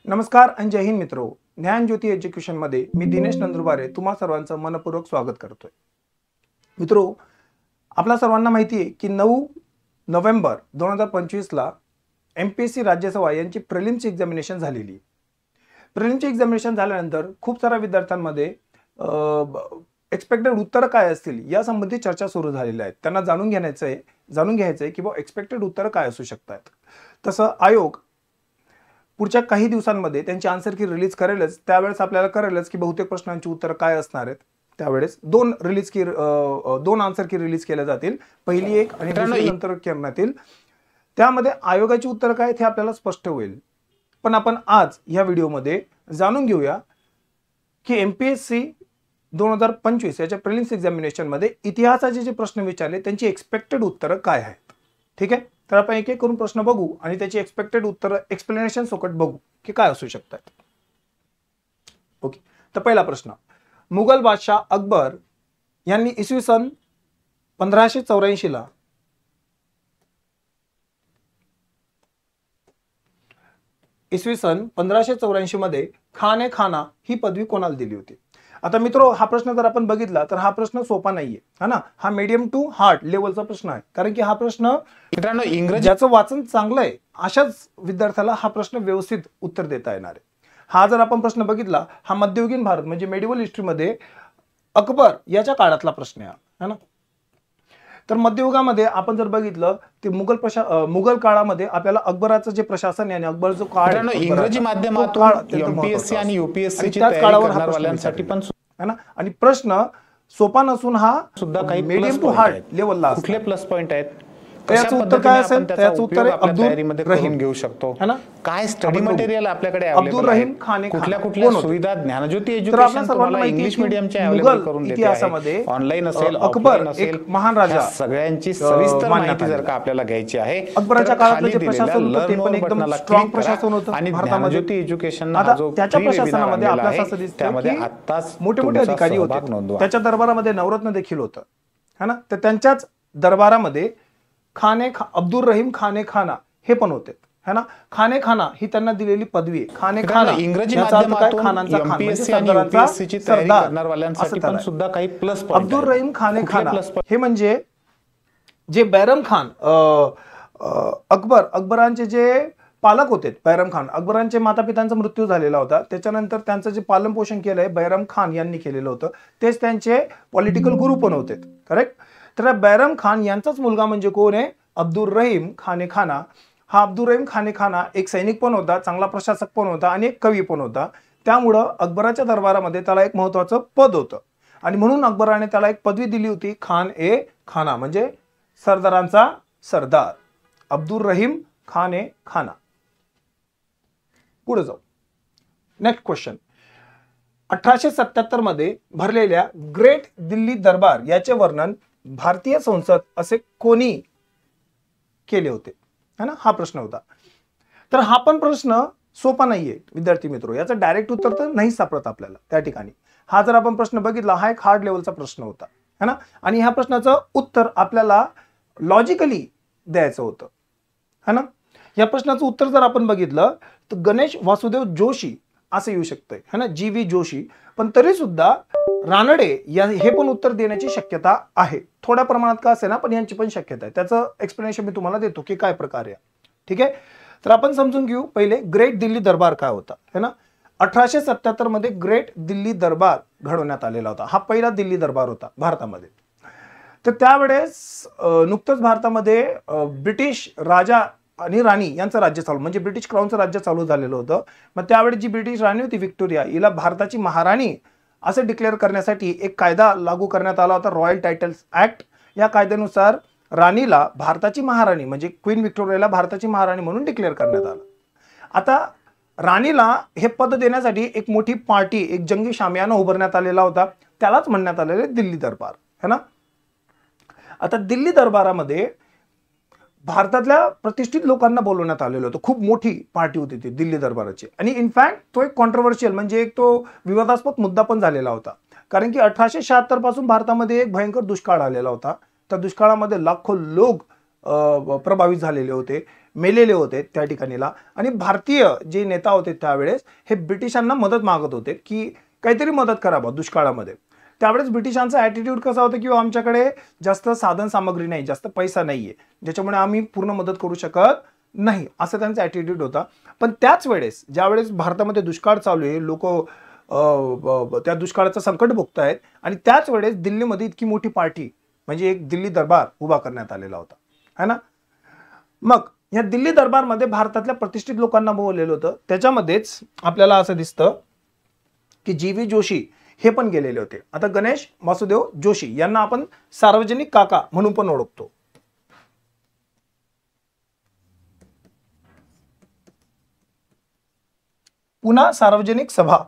नमस्कार आणि जय हिंद मित्रो. ज्ञानज्योती एज्युकेशन मध्ये मी दिनेश नंदुरबारे तुम्हा सर्वांचं मनपूर्वक स्वागत करतोय. मित्रो, आपल्या सर्वांना माहिती आहे की 9 नोव्हेंबर 2025 ला एमपीएससी राज्यसेवा यांची प्रिलिम्स एक्झामिनेशन झालेली. प्रिलिम्स एक्झामिनेशन झाल्यानंतर खूप साऱ्या विद्यार्थ्यांमध्ये एक्सपेक्टेड उत्तर काय असतील यासंबंधी चर्चा सुरू झालेल्या आहेत. त्यांना जाणून घ्यायचं आहे की एक्सपेक्टेड उत्तर काय असू शकतात. तसं आयोग पुढच्या काही दिवसांमध्ये त्यांची आन्सर की रिलीज करेलच. त्यावेळेस आपल्याला कळेलच की बहुतेक प्रश्नांची उत्तर काय असणार आहेत. त्यावेळेस दोन आन्सर की रिलीज केल्या जातील. पहिली एक आणि दुसरी नंतर करण्यात येईल. त्यामध्ये आयोगाची उत्तर काय हे आपल्याला स्पष्ट होईल. पण आपण आज या व्हिडिओमध्ये जाणून घेऊया की एमपीएससी 2025 याच्या प्रिलिम्स एक्झामिनेशन मध्ये इतिहासाचे जे प्रश्न विचारले त्यांची एक्सपेक्टेड उत्तरं काय आहेत. ठीक आहे, तर आपण एक एक करून प्रश्न बघू आणि त्याची एक्सपेक्टेड उत्तर एक्सप्लेनेशन सोबत बघू की काय असू शकतात. ओके, तर पहिला प्रश्न, मुघल बादशाह अकबर यांनी इसवी सन 1584 ला मध्ये खान ए खाना ही पदवी कोणाला दिली होती. आता मित्रो, हा प्रश्न जर आपण बघितला तर हा प्रश्न सोपा नाहीये, है ना. हा मीडियम टू हार्ड लेवलचा प्रश्न आहे. कारण की हा प्रश्न मित्रांनो इंग्रजीचं वाचन चांगलं आहे अशाच विद्यार्थ्याला हा प्रश्न व्यवस्थित उत्तर देता येणार आहे. हा जर आपण प्रश्न बघितला, हा मध्ययुगीन भारत म्हणजे मेडिवल हिस्ट्रीमध्ये अकबर याच्या काळातला प्रश्न आहे, है ना. तर मध्ययुगामध्ये आपण जर बघितलं ते मुघल काळामध्ये आपल्याला अकबराचं जे प्रशासन आहे आणि अकबर जो काळ इंग्रजी माध्यमातून एमपीएससी आणि यूपीएससी च्या तयारी करणाऱ्यांसाठी पण है ना. आणि प्रश्न सोपा नसून हा सुद्धा काही मीडियम टू हार्ड लेवलला कुठले प्लस पॉइंट आहेत, त्याचं उत्तर काय असेल, त्याचं उत्तर तयारीमध्ये करून घेऊ शकतो, है ना. काय स्टडी मटेरियल आपल्याकडे अब्दुल रहीम खान ए खाना कुठल्या सुविधा ज्ञानज्योती एज्युकेशन तुम्हाला इंग्लिश मीडियमच्या अवेलेबल करून देते आहे. ऑनलाईन असेल, अकबर एक महान राजा, सगळ्यांची सविस्तर माहिती जर का आपल्याला घ्यायची आहे, अकबराच्या काळातलं जे प्रशासन होतं ते पण एकदम स्ट्रॉंग प्रशासन होतं आणि ज्ञानज्योती एज्युकेशन आता त्याच्या प्रशासनामध्ये आपल्याला असं दिसतं त्यामध्ये की आत्ताच मोठे मोठे अधिकारी होते. त्याच्या दरबारामध्ये नवरत्न देखील होतं, है ना. तर त्यांच्याच दरबारामध्ये अब्दुल रहीम खान ए खाना हे पण होते, है ना. खान ए खाना ही त्यांना दिलेली पदवी आहे. खान ए खाना इंग्रजी माध्यमातून एमपीएससी आणि यूपीएससी ची तयारी करणाऱ्यांसाठी पण सुद्धा काही प्लस पॉइंट. अब्दुल रहीम खान ए खाना हे म्हणजे जे बैरम खान अकबरांचे जे पालक होते. बैरम खान अकबरांचे माता पितांचा मृत्यू झालेला होता. त्याच्यानंतर त्यांचं जे पालन पोषण केलंय बैरम खान यांनी केलेलं होतं. तेच त्यांचे पॉलिटिकल गुरु पण होते. करेक्ट. तर बैरम खान यांचाच मुलगा म्हणजे कोण आहे, अब्दुल रहीम खान ए खाना. हा अब्दुल रहीम खान ए खाना एक सैनिक पण होता, चांगला प्रशासक पण होता आणि एक कवी पण होता. त्यामुळं अकबराच्या दरबारामध्ये त्याला एक महत्वाचं पद होतं आणि म्हणून अकबराने त्याला एक पदवी दिली होती, खान ए खाना म्हणजे सरदारांचा सरदार. अब्दुल रहीम खान ए खाना. पुढे जाऊ. नेक्स्ट क्वेश्चन, 1877 मध्ये भरलेल्या ग्रेट दिल्ली दरबार याचे वर्णन भारतीय संसद असे कोणी केले होते, है ना. हा प्रश्न होता. तर हा पण प्रश्न सोपा नाहीये विद्यार्थी मित्रो. याचं डायरेक्ट उत्तर तर नाही सापडत आपल्याला त्या ठिकाणी. हा जर आपण प्रश्न बघितला, हा एक हार्ड लेवलचा प्रश्न होता, है ना. आणि ह्या प्रश्नाचं उत्तर आपल्याला लॉजिकली द्यायचं होतं, है ना. या प्रश्नाचं उत्तर जर आपण बघितलं तर गणेश वासुदेव जोशी असं येऊ शकतंय, है ना, जी व्ही जोशी. पण तरी सुद्धा रानडे हे पण उत्तर देण्याची शक्यता आहे. थोड्या प्रमाणात का असे ना, पण यांची पण शक्यता आहे. त्याचं एक्सप्लेनेशन मी तुम्हाला देतो की काय प्रकार आहे. ठीक आहे, तर आपण समजून घेऊ पहिले ग्रेट दिल्ली दरबार काय होता, है ना. 1877 मध्ये ग्रेट दिल्ली दरबार घडवण्यात आलेला होता. हा पहिला दिल्ली दरबार होता भारतामध्ये. तर त्यावेळेस नुकतंच भारतामध्ये ब्रिटिश राजा आणि राणी यांचं राज्य चालू म्हणजे ब्रिटिश क्राऊनचं राज्य चालू झालेलं होतं. मग त्यावेळी जी ब्रिटिश राणी होती व्हिक्टोरिया, हिला भारताची महाराणी असं डिक्लेअर करण्यासाठी एक कायदा लागू करण्यात आला होता, रॉयल टायटल्स ऍक्ट. या कायद्यानुसार राणीला भारताची महाराणी म्हणजे क्वीन व्हिक्टोरियाला भारताची महाराणी म्हणून डिक्लेअर करण्यात आलं. आता राणीला हे पद देण्यासाठी एक मोठी पार्टी, एक जंगी शामियाना उभारण्यात आलेला होता. त्यालाच म्हणण्यात आलेले दिल्ली दरबार, है ना. आता दिल्ली दरबारामध्ये भारतातल्या प्रतिष्ठित लोकांना बोलवण्यात आलेलं होतं. खूप मोठी पार्टी होती ती दिल्ली दरबाराची. आणि इनफॅक्ट तो एक कॉन्ट्रोवर्शियल म्हणजे एक तो विवादास्पद मुद्दा पण झालेला होता. कारण की 1876 पासून भारतामध्ये एक भयंकर दुष्काळ आलेला होता. त्या दुष्काळामध्ये लाखो लोक प्रभावित झालेले होते. मेलेले होते त्या ठिकाणीला. आणि भारतीय जे नेता होते त्यावेळेस हे ब्रिटिशांना मदत मागत होते की काहीतरी मदत करावं दुष्काळामध्ये. त्यावेळेस ब्रिटिशांचा ॲटिट्यूड कसा होता की आमच्याकडे जास्त साधन सामग्री नाही, जास्त पैसा नाहीये, ज्याच्यामुळे आम्ही पूर्ण मदत करू शकत नाही, असं त्यांचा ॲटिट्यूड होता. पण त्याच वेळेस ज्यावेळेस भारतामध्ये दुष्काळ चालू आहे, लोक त्या दुष्काळाचं संकट भोगतायत, आणि त्याच वेळेस दिल्लीमध्ये इतकी मोठी पार्टी म्हणजे एक दिल्ली दरबार उभा करण्यात आलेला होता, है ना. मग या दिल्ली दरबारमध्ये भारतातल्या प्रतिष्ठित लोकांना बोलवलेलं होतं. त्याच्यामध्येच आपल्याला असं दिसतं की जी.व्ही. जोशी हे पण गेलेले होते. आता गणेश वासुदेव जोशी यांना आपण सार्वजनिक काका म्हणून पण ओळखतो. पुन्हा सार्वजनिक सभा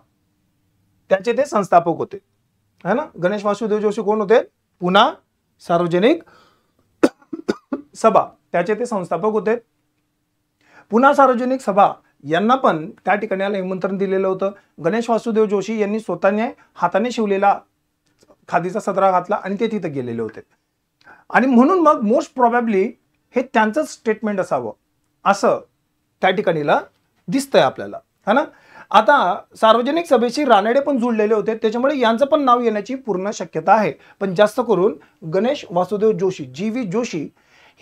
त्याचे ते संस्थापक होते, है ना. गणेश वासुदेव जोशी कोण होते? पुन्हा सार्वजनिक सभा त्याचे ते संस्थापक होते. पुन्हा सार्वजनिक सभा यांना पण त्या ठिकाणी निमंत्रण दिलेलं होतं. गणेश वासुदेव जोशी यांनी स्वतःने हाताने शिवलेला खादीचा सदरा घातला आणि ते तिथे गेलेले होते. आणि म्हणून मग मोस्ट प्रॉबॅबली हे त्यांचंच स्टेटमेंट असावं असं त्या ठिकाणीला दिसतंय आपल्याला, है ना. आता सार्वजनिक सभेशी रानडे पण जुळलेले होते, त्याच्यामुळे यांचं पण नाव येण्याची पूर्ण शक्यता आहे. पण जास्त करून गणेश वासुदेव जोशी, जी.व्ही. जोशी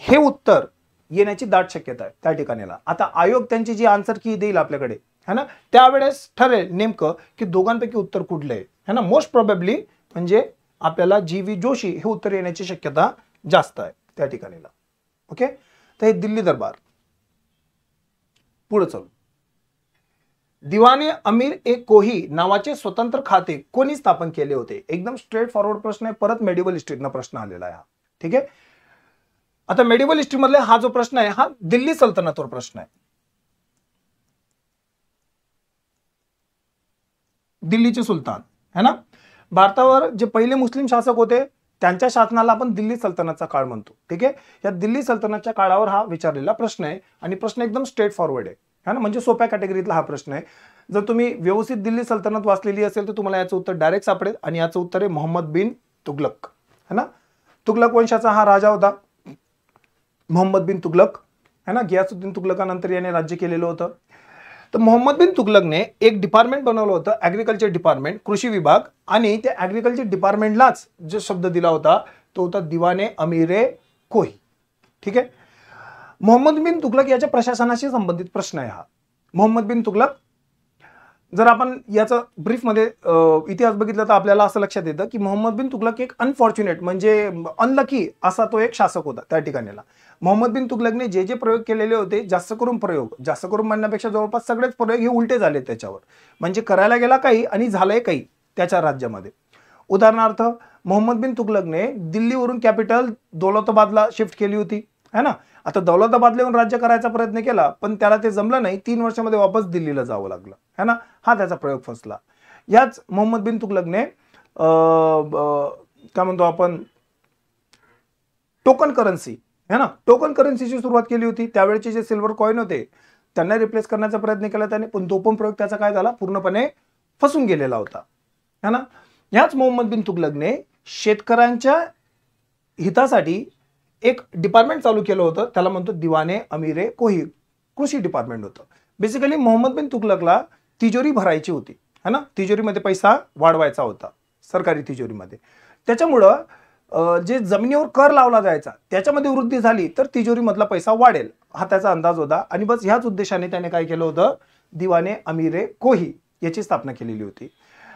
हे उत्तर येण्याची दाट शक्यता आहे त्या ठिकाणीला. आता आयोग त्यांची जी आन्सर की देईल आपल्याकडे, है ना, त्यावेळेस ठरेल नेमकं की दोघांपैकी उत्तर कुठलं आहे, है ना. मोस्ट प्रोबॅबली म्हणजे आपल्याला जी.व्ही. जोशी हे उत्तर येण्याची शक्यता जास्त आहे त्या ठिकाणीला. ओके, तर हे दिल्ली दरबार. पुढे चलू. दिवाने अमीर ए कोही नावाचे स्वतंत्र खाते कोणी स्थापन केले होते? एकदम स्ट्रेट फॉरवर्ड प्रश्न आहे. परत मेडिवल हिस्ट्रीतनं प्रश्न आलेला आहे हा. ठीक आहे. आता मेडिवल हिस्ट्री मधले हा जो प्रश्न आहे हा दिल्ली सल्तनतवर प्रश्न आहे. दिल्लीचे सुलतान, है ना. भारतावर जे पहिले मुस्लिम शासक होते त्यांच्या शासनाला आपण दिल्ली सल्तनतचा काळ म्हणतो. ठीक आहे. या दिल्ली सल्तनतच्या काळावर हा विचारलेला प्रश्न आहे आणि प्रश्न एकदम स्ट्रेट फॉरवर्ड आहे, है ना. म्हणजे सोप्या कॅटेगरीतला हा प्रश्न आहे. जर तुम्ही व्यवस्थित दिल्ली सल्तनत वाचलेली असेल तर तुम्हाला याचं उत्तर डायरेक्ट सापडेल आणि याचं उत्तर आहे मोहम्मद बिन तुगलक, है ना. तुगलक वंशाचा हा राजा होता मोहम्मद बिन तुगलक, है ना. गियासुद्दीन तुगलकानंतर याने राज्य केलेलं होतं. तर मोहम्मद बिन तुगलकने एक डिपार्टमेंट बनवलं होतं, ॲग्रिकल्चर डिपार्टमेंट, कृषी विभाग. आणि त्या ॲग्रिकल्चर डिपार्टमेंटलाच जो शब्द दिला होता तो होता दिवाने अमीरे कोही. ठीक आहे. मोहम्मद बिन तुगलक याच्या प्रशासनाशी संबंधित प्रश्न आहे हा. मोहम्मद बिन तुगलक, जर आपण याचा ब्रीफमध्ये इतिहास बघितला तर आपल्याला असं लक्षात येतं की मोहम्मद बिन तुगलक एक अनफॉर्च्युनेट म्हणजे अनलकी असा तो एक शासक होता त्या ठिकाणीला. मोहम्मद बिन तुगलकने जे जे प्रयोग केलेले होते, जास्त करून म्हणण्यापेक्षा जवळपास सगळेच प्रयोग हे उलटे झाले त्याच्यावर. म्हणजे करायला गेला काही आणि झालंय काही त्याच्या राज्यामध्ये. उदाहरणार्थ मोहम्मद बिन तुगलकने दिल्लीवरून कॅपिटल दौलताबादला शिफ्ट केली होती, है ना. आता दौलताबादला येऊन राज्य करायचा प्रयत्न केला पण त्याला ते जमलं नाही. 3 वर्षामध्ये वापस दिल्लीला जावं लागलं, है ना. हा त्याचा प्रयोग फसला. याच मोहम्मद बिन तुगलकने काय म्हणतो आपण टोकन करन्सी, है ना, टोकन करन्सीची सुरुवात केली होती. त्यावेळेचे जे सिल्वर कॉइन होते त्यांना रिप्लेस करण्याचा प्रयत्न केला त्याने, पण तो पण प्रयोग त्याचा काय झाला, पूर्णपणे फसून गेलेला होता, है ना. याच मोहम्मद बिन तुगलकने शेतकऱ्यांच्या हितासाठी एक डिपार्टमेंट चालू केलं होतं, त्याला म्हणतो दिवाने अमीरे कोही, कृषी डिपार्टमेंट होतं. बेसिकली मोहम्मद बिन तुगलकला तिजोरी भरायची होती, है ना. तिजोरीमध्ये पैसा वाढवायचा होता सरकारी तिजोरीमध्ये. त्याच्यामुळं जे जमिनीवर कर लावला जायचा त्याच्यामध्ये वृद्धी झाली तर तिजोरीमधला पैसा वाढेल हा त्याचा अंदाज होता. आणि बस ह्याच उद्देशाने त्याने काय केलं होतं, दिवाने अमीरे कोही याची स्थापना केलेली होती.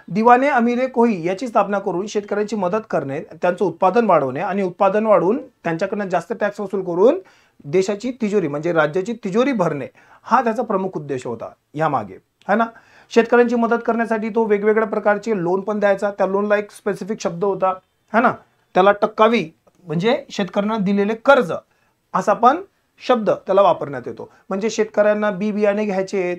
दिवाने अमीरे कोही याची स्थापना करून शेतकऱ्यांची मदत करणे, त्यांचं उत्पादन वाढवणे आणि उत्पादन वाढवून त्यांच्याकडनं जास्त टॅक्स वसूल करून देशाची तिजोरी म्हणजे राज्याची तिजोरी भरणे हा त्याचा प्रमुख उद्देश होता यामागे, है ना. शेतकऱ्यांची मदत करण्यासाठी तो वेगवेगळ्या प्रकारचे लोन पण द्यायचा. त्या लोनला एक स्पेसिफिक शब्द होता, है ना. त्याला टक्कावी म्हणजे शेतकऱ्यांना दिलेले कर्ज असा पण शब्द त्याला वापरण्यात येतो. म्हणजे शेतकऱ्यांना बियाणे घ्यायचे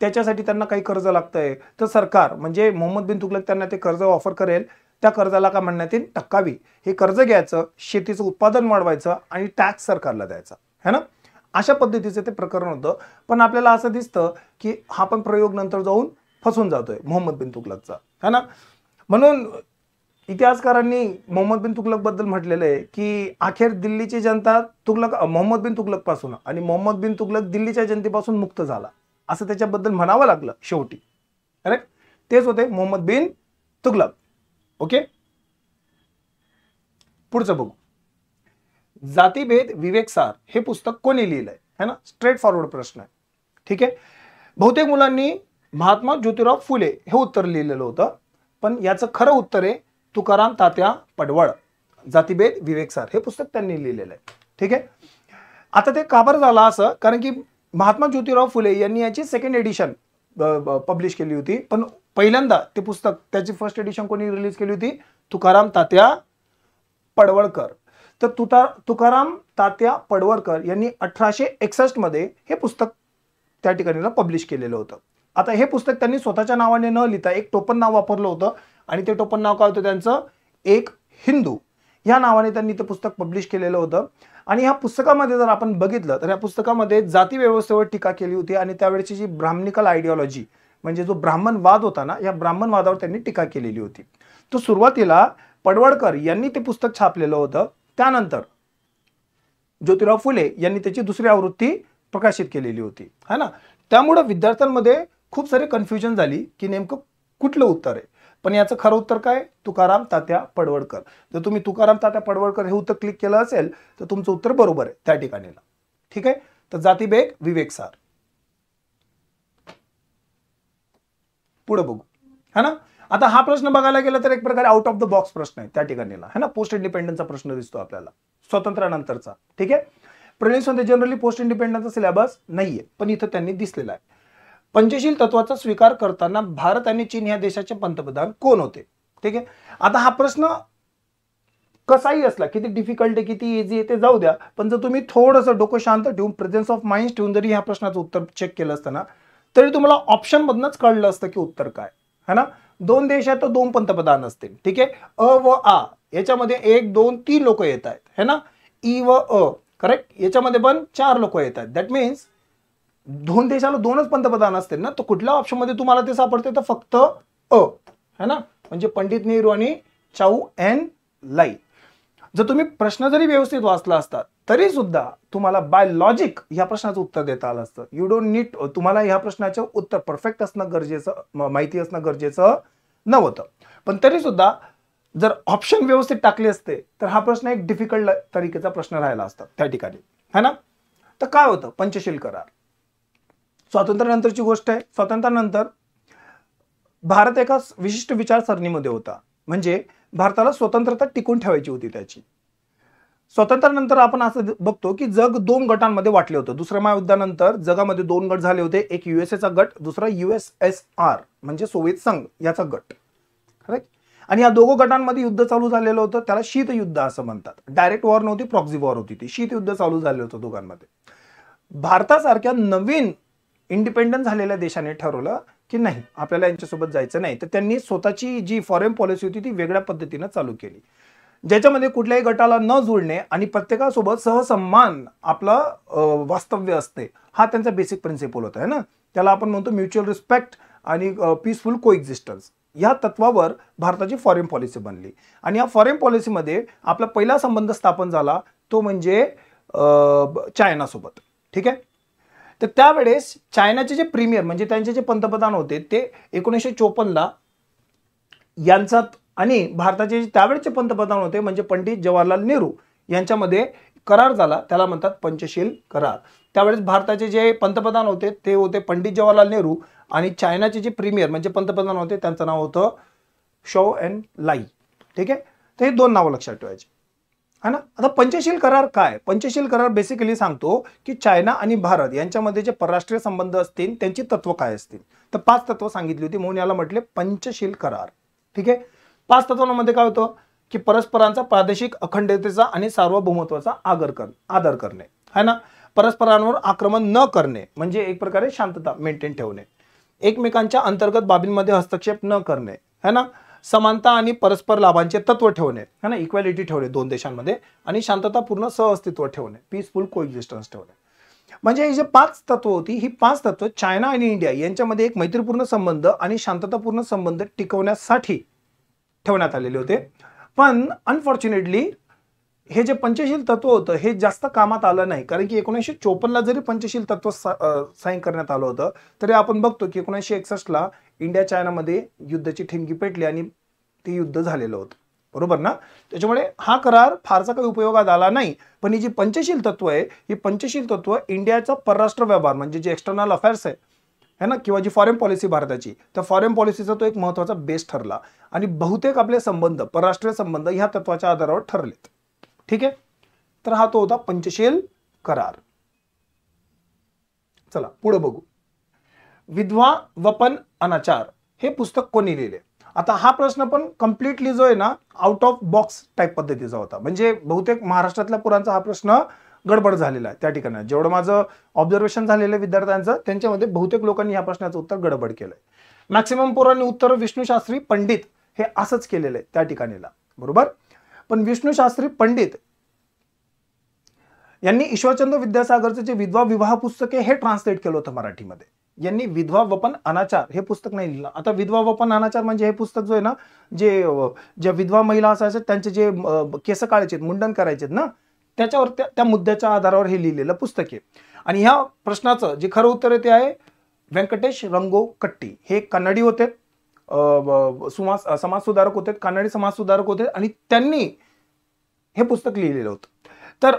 त्याच्यासाठी त्यांना काही कर्ज लागतंय तर सरकार म्हणजे मोहम्मद बिन तुगलक त्यांना ते कर्ज ऑफर करेल. त्या कर्जाला का म्हणण्यात येईल, टक्कावी. हे कर्ज घ्यायचं, शेतीचं उत्पादन वाढवायचं आणि टॅक्स सरकारला द्यायचा, है ना. अशा पद्धतीचं ते प्रकरण होतं. पण आपल्याला असं दिसतं की हा पण प्रयोग नंतर जाऊन फसून जातोय मोहम्मद बिन तुगलकचा, है ना. म्हणून इतिहासकारांनी मोहम्मद बिन तुगलक बद्दल म्हटलेलं आहे की अखेर दिल्लीची जनता मोहम्मद बिन तुगलक पासून आणि मोहम्मद बिन तुगलक दिल्लीच्या जनतेपासून मुक्त झाला असं त्याच्याबद्दल म्हणावं लागलं शेवटी. करेक्ट, तेच होते मोहम्मद बिन तुगलक. ओके, पुढचं बघू. जातीभेद विवेकसार हे पुस्तक कोणी लिहिलंय, है ना? स्ट्रेट फॉरवर्ड प्रश्न आहे. ठीक आहे, बहुतेक मुलांनी महात्मा ज्योतिराव फुले हे उत्तर लिहिलेलं होतं, पण याचं खरं उत्तर आहे तुकाराम तात्या पडवळ. जातीभेद विवेकसार हे पुस्तक त्यांनी लिहिलेलं आहे. ठीक आहे, आता ते का बरं झालं असं, कारण की महात्मा ज्योतिराव फुले यांनी याची सेकंड एडिशन पब्लिश केली होती, पण पहिल्यांदा ते पुस्तक त्याची फर्स्ट एडिशन कोणी रिलीज केली होती? तुकाराम तात्या पडवळकर. तर तुकाराम तात्या पडवळकर यांनी 1861 मध्ये हे पुस्तक त्या ठिकाणी पब्लिश केलेलं होतं. आता हे पुस्तक त्यांनी स्वतःच्या नावाने न लिहिता एक टोपण नाव वापरलं होतं आणि ते टोपण नाव काय होतं त्यांचं? एक हिंदू या नावाने त्यांनी ते पुस्तक पब्लिश केलेलं होतं. आणि ह्या पुस्तकामध्ये जर आपण बघितलं तर या पुस्तकामध्ये जाती व्यवस्थेवर टीका केली होती आणि त्यावेळेची जी ब्राह्मणिकल आयडिओलॉजी म्हणजे जो ब्राह्मणवाद होता ना, या ब्राह्मणवादावर त्यांनी टीका केलेली होती. तो सुरुवातीला पडवळकर यांनी ते पुस्तक छापलेलं होतं, त्यानंतर ज्योतिराव फुले यांनी त्याची दुसरी आवृत्ती प्रकाशित केलेली होती, है ना? त्यामुळे विद्यार्थ्यांमध्ये खूप सारी कन्फ्युजन झाली की नेमकं कुठलं उत्तर आहे. पण याचं खरं उत्तर काय? तुकाराम तात्या पडवळकर. जर तुम्ही तुकाराम तात्या पडवळकर हे उत्तर क्लिक केलं असेल तर तुमचं उत्तर बरोबर आहे त्या ठिकाणीला. ठीक आहे, तर जातीभेद विवेकसार. पुढे बघू, है ना? आता हा प्रश्न बघायला गेला तर एक प्रकारे आउट ऑफ द बॉक्स प्रश्न आहे त्या ठिकाणीला, है ना? पोस्ट इंडिपेंडन्सचा प्रश्न दिसतो आपल्याला, स्वातंत्र्यानंतरचा. ठीक आहे, प्रिलिम्स मध्ये जनरली पोस्ट इंडिपेंडन्सचा सिलेबस नाहीये, पण इथं त्यांनी दिसलेला आहे. पंचशील तत्वाचा स्वीकार करताना भारत आणि चीन या देशाचे पंतप्रधान कोण होते? ठीक आहे, आता हा प्रश्न कसाही असला, किती डिफिकल्ट आहे किती इझी आहे ते जाऊ द्या, पण जर तुम्ही थोडंसं डोकं शांत ठेवून प्रेझेन्स ऑफ माइंड ठेवून जरी ह्या प्रश्नाचं उत्तर चेक केलं असतं ना, तरी तुम्हाला ऑप्शन मधनच कळलं असतं की उत्तर काय, है ना? 2 देशात 2 पंतप्रधान असतील. ठीक आहे, अ व आ याच्यामध्ये 1 2 3 लोक येत आहेत, है ना? ई व अ करेक्ट, याच्यामध्ये पण 4 लोक येत आहेत. दॅट मीन्स 2 देशाला 2च पंतप्रधान असतील ना, तर कुठल्या ऑप्शन मध्ये तुम्हाला ते सापडते? तर फक्त अ, है ना? म्हणजे पंडित नेहरू आणि चाऊ एन लाई. जर तुम्ही प्रश्न जरी व्यवस्थित वाचला असता तरी सुद्धा तुम्हाला बाय लॉजिक या प्रश्नाचं उत्तर देता आलं असतं. यू डोंट नीड, तुम्हाला ह्या प्रश्नाचं उत्तर परफेक्ट असणं गरजेचं, माहिती असणं गरजेचं नव्हतं. पण तरी सुद्धा जर ऑप्शन व्यवस्थित टाकले असते तर हा प्रश्न एक डिफिकल्ट तरीकेचा प्रश्न राहिला असता त्या ठिकाणी, है ना? तर काय होतं? पंचशील करार स्वातंत्र्यानंतरची गोष्ट आहे. स्वातंत्र्यानंतर भारत एका विशिष्ट विचारसरणीमध्ये होता, म्हणजे भारताला स्वतंत्रता टिकून ठेवायची होती त्याची. स्वातंत्र्यानंतर आपण असं बघतो की जग 2 गटांमध्ये वाटले होतं. दुसऱ्या महायुद्धानंतर जगामध्ये 2 गट झाले होते, एक युएसएचा गट, दुसरा USSR म्हणजे सोव्हिएत संघ याचा गट. करेक्ट, आणि या दोघं गटांमध्ये युद्ध चालू झालेलं होतं, त्याला शीतयुद्ध असं म्हणतात. डायरेक्ट वॉर नव्हती, प्रॉक्सी वॉर होती, ती शीतयुद्ध चालू झालं होतं दोघांमध्ये. भारतासारख्या नवीन इंडिपेंडंट झालेल्या देशाने ठरवलं की नाही, आपल्याला यांच्यासोबत जायचं नाही. तर त्यांनी स्वतःची जी फॉरेन पॉलिसी होती ती वेगळ्या पद्धतीने चालू केली, ज्याच्यामध्ये कुठल्याही गटाला न जुळणे आणि प्रत्येकासोबत सहसन्मान आपलं वास्तव्य असते, हा त्यांचा बेसिक प्रिन्सिपल होता, है ना? त्याला आपण म्हणतो म्युच्युअल रिस्पेक्ट आणि पीसफुल कोएक्झिस्टन्स. या तत्वावर भारताची फॉरेन पॉलिसी बनली आणि या फॉरेन पॉलिसीमध्ये आपला पहिला संबंध स्थापन झाला तो म्हणजे चायनासोबत. ठीक आहे, तर त्यावेळेस चायनाचे जे प्रीमियर म्हणजे त्यांचे जे पंतप्रधान होते ते 1954 यांचा आणि भारताचे त्यावेळेचे पंतप्रधान होते म्हणजे पंडित जवाहरलाल नेहरू यांच्यामध्ये करार झाला, त्याला म्हणतात पंचशील करार. त्यावेळेस भारताचे जे पंतप्रधान होते ते होते पंडित जवाहरलाल नेहरू आणि चायनाचे जे प्रीमियर म्हणजे पंतप्रधान होते त्यांचं नाव होतं शौ एन लाई. ठीक आहे, तर हे 2 नावं लक्षात ठेवायची, है ना? आता पंचशील करार काय? पंचशील करार बेसिकली सांगतो की चायना आणि भारत यांच्यामध्ये जे परराष्ट्रीय संबंध असतील त्यांची तत्व काय असतील. तर 5 तत्व सांगितली होती म्हणून याला म्हटले पंचशील करार. ठीक आहे, 5 तत्वांमध्ये काय होतं की परस्परांचा प्रादेशिक अखंडतेचा आणि सार्वभौमत्वाचा आदर करणे, है ना? परस्परांवर आक्रमण न करणे म्हणजे एक प्रकारे शांतता मेंटेन ठेवणे, एकमेकांच्या अंतर्गत बाबींमध्ये हस्तक्षेप न करणे, है ना? समानता आणि परस्पर लाभांचे तत्व ठेवणे, है ना? इक्वॅलिटी ठेवणे 2 देशांमध्ये आणि शांततापूर्ण सहअस्तित्व ठेवणे, पीसफुल कोएक्झिस्टन्स ठेवणे. म्हणजे ही जे 5 तत्व होती, ही 5 तत्व चायना आणि इंडिया यांच्यामध्ये एक मैत्रीपूर्ण संबंध आणि शांततापूर्ण संबंध टिकवण्यासाठी ठेवण्यात आलेले होते. पण अनफॉर्च्युनेटली हे जे पंचशील तत्व होतं हे जास्त कामात आलं नाही, कारण की 1954ला जरी पंचशील तत्व साईन करण्यात आलं होतं तरी आपण बघतो की 1961ला इंडिया चायनामध्ये युद्धाची ठिणगी पेटली आणि ते युद्ध झालेलं होतं, बरोबर ना. त्याच्यामुळे हा करार फारसा काही उपयोगात आला नाही. पण ही जी पंचशील तत्व आहे, ही पंचशील तत्व इंडियाचा परराष्ट्र व्यवहार म्हणजे जे एक्सटर्नल अफेअर्स आहे ना, किंवा जी फॉरेन पॉलिसी भारताची, त्या फॉरेन पॉलिसीचा तो एक महत्वाचा बेस ठरला आणि बहुतेक आपले संबंध, परराष्ट्रीय संबंध ह्या तत्वाच्या आधारावर ठरलेत. ठीक आहे, तर हा तो होता पंचशील करार. चला पुढे बघू. विधवा वपन अनाचार हे पुस्तक कोणी लिहिले? आता हा प्रश्न पण कम्प्लिटली जो आहे ना आउट ऑफ बॉक्स टाईप पद्धतीचा होता. म्हणजे बहुतेक महाराष्ट्रातल्या पोरांचा हा प्रश्न गडबड झालेला आहे त्या ठिकाणी. जेवढं माझं ऑब्झर्वेशन झालेलं विद्यार्थ्यांचं त्यांच्यामध्ये बहुतेक लोकांनी या प्रश्नाचं उत्तर गडबड केलंय. मॅक्सिमम पोरांनी उत्तर विष्णुशास्त्री पंडित हे असंच केलेलं आहे त्या ठिकाणीला, बरोबर. पण विष्णुशास्त्री पंडित यांनी ईश्वरचंद्र विद्यासागरचे जे विधवा विवाह पुस्तक आहे हे ट्रान्सलेट केलं होतं मराठीमध्ये. यांनी विधवा वपन अनाचार हे पुस्तक नाही लिहिलं. आता विधवा वपन अनाचार म्हणजे हे पुस्तक जो आहे ना, जे ज्या विधवा महिला असायच्या त्यांचे जे केस काढायचे, मुंडन करायचे ना, त्याच्यावर त्या मुद्द्याच्या आधारावर हे लिहिलेलं पुस्तक आहे. आणि ह्या प्रश्नाचं जे खरं उत्तर आहे ते आहे व्यंकटेश रंगो कट्टी. हे कन्नडी होते, समाज सुधारक होते, कन्नडी समाज सुधारक होते आणि त्यांनी हे पुस्तक लिहिलेलं होतं. तर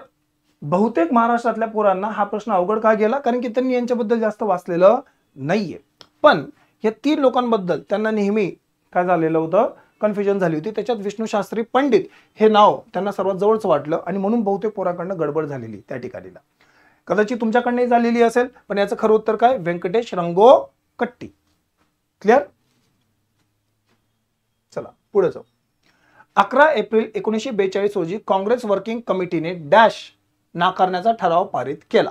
बहुतेक महाराष्ट्रातल्या पोरांना हा प्रश्न अवघड का गेला, कारण की त्यांनी यांच्याबद्दल जास्त वाचलेलं नाहीये. पण या 3 लोकांबद्दल त्यांना नेहमी काय झालेलं होतं, कन्फ्युजन झाली होती. त्याच्यात विष्णुशास्त्री पंडित हे नाव त्यांना सर्वात जवळचं वाटलं आणि म्हणून बहुतेक पोरांकडनं गडबड झालेली त्या ठिकाणीला. कदाचित तुमच्याकडनंही झालेली असेल, पण याचं खरं उत्तर काय, व्यंकटेश रंगो कट्टी. क्लिअर. चला पुढे जाऊ. 11 एप्रिल 1942 रोजी काँग्रेस वर्किंग कमिटीने डॅश नाकारण्याचा ठराव पारित केला,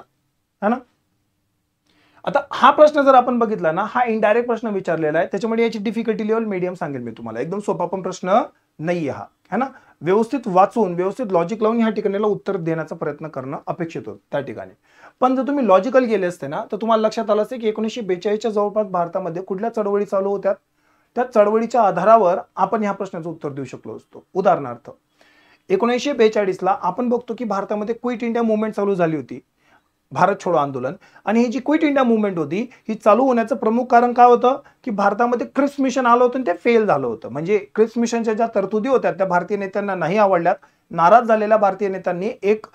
है ना. आता हा प्रश्न जर आपण बघितला ना, हा इनडायरेक्ट प्रश्न विचारलेला आहे, त्याच्यामुळे याची डिफिकल्टी लेवल मीडियम सांगेल मी तुम्हाला. एकदम सोपा पण प्रश्न नाहीये हा, है ना. व्यवस्थित वाचून व्यवस्थित लॉजिक लावून ह्या ठिकाणीला उत्तर देण्याचा प्रयत्न करणं अपेक्षित होतं त्या ठिकाणी. पण जर तुम्ही लॉजिकल गेले असते ना, तर तुम्हाला लक्षात आलं असते की 1942च्या जवळपास भारतामध्ये कुठल्या चळवळी चालू होत्या, त्या चळवळीच्या आधारावर आपण ह्या प्रश्नाचं उत्तर देऊ शकलो असतो. उदाहरणार्थ 1942ला आपण बघतो की भारतामध्ये क्विट इंडिया मुवमेंट चालू झाली होती, भारत छोडो आंदोलन. आणि ही जी क्विट इंडिया मुवमेंट होती ही चालू होण्याचं प्रमुख कारण काय होतं की भारतामध्ये क्रिप्स मिशन आलं होतं आणि ते फेल झालं होतं. म्हणजे क्रिप्स मिशनच्या ज्या तरतुदी होत्या त्या भारतीय नेत्यांना नाही आवडल्यात. नाराज झालेल्या भारतीय नेत्यांनी एक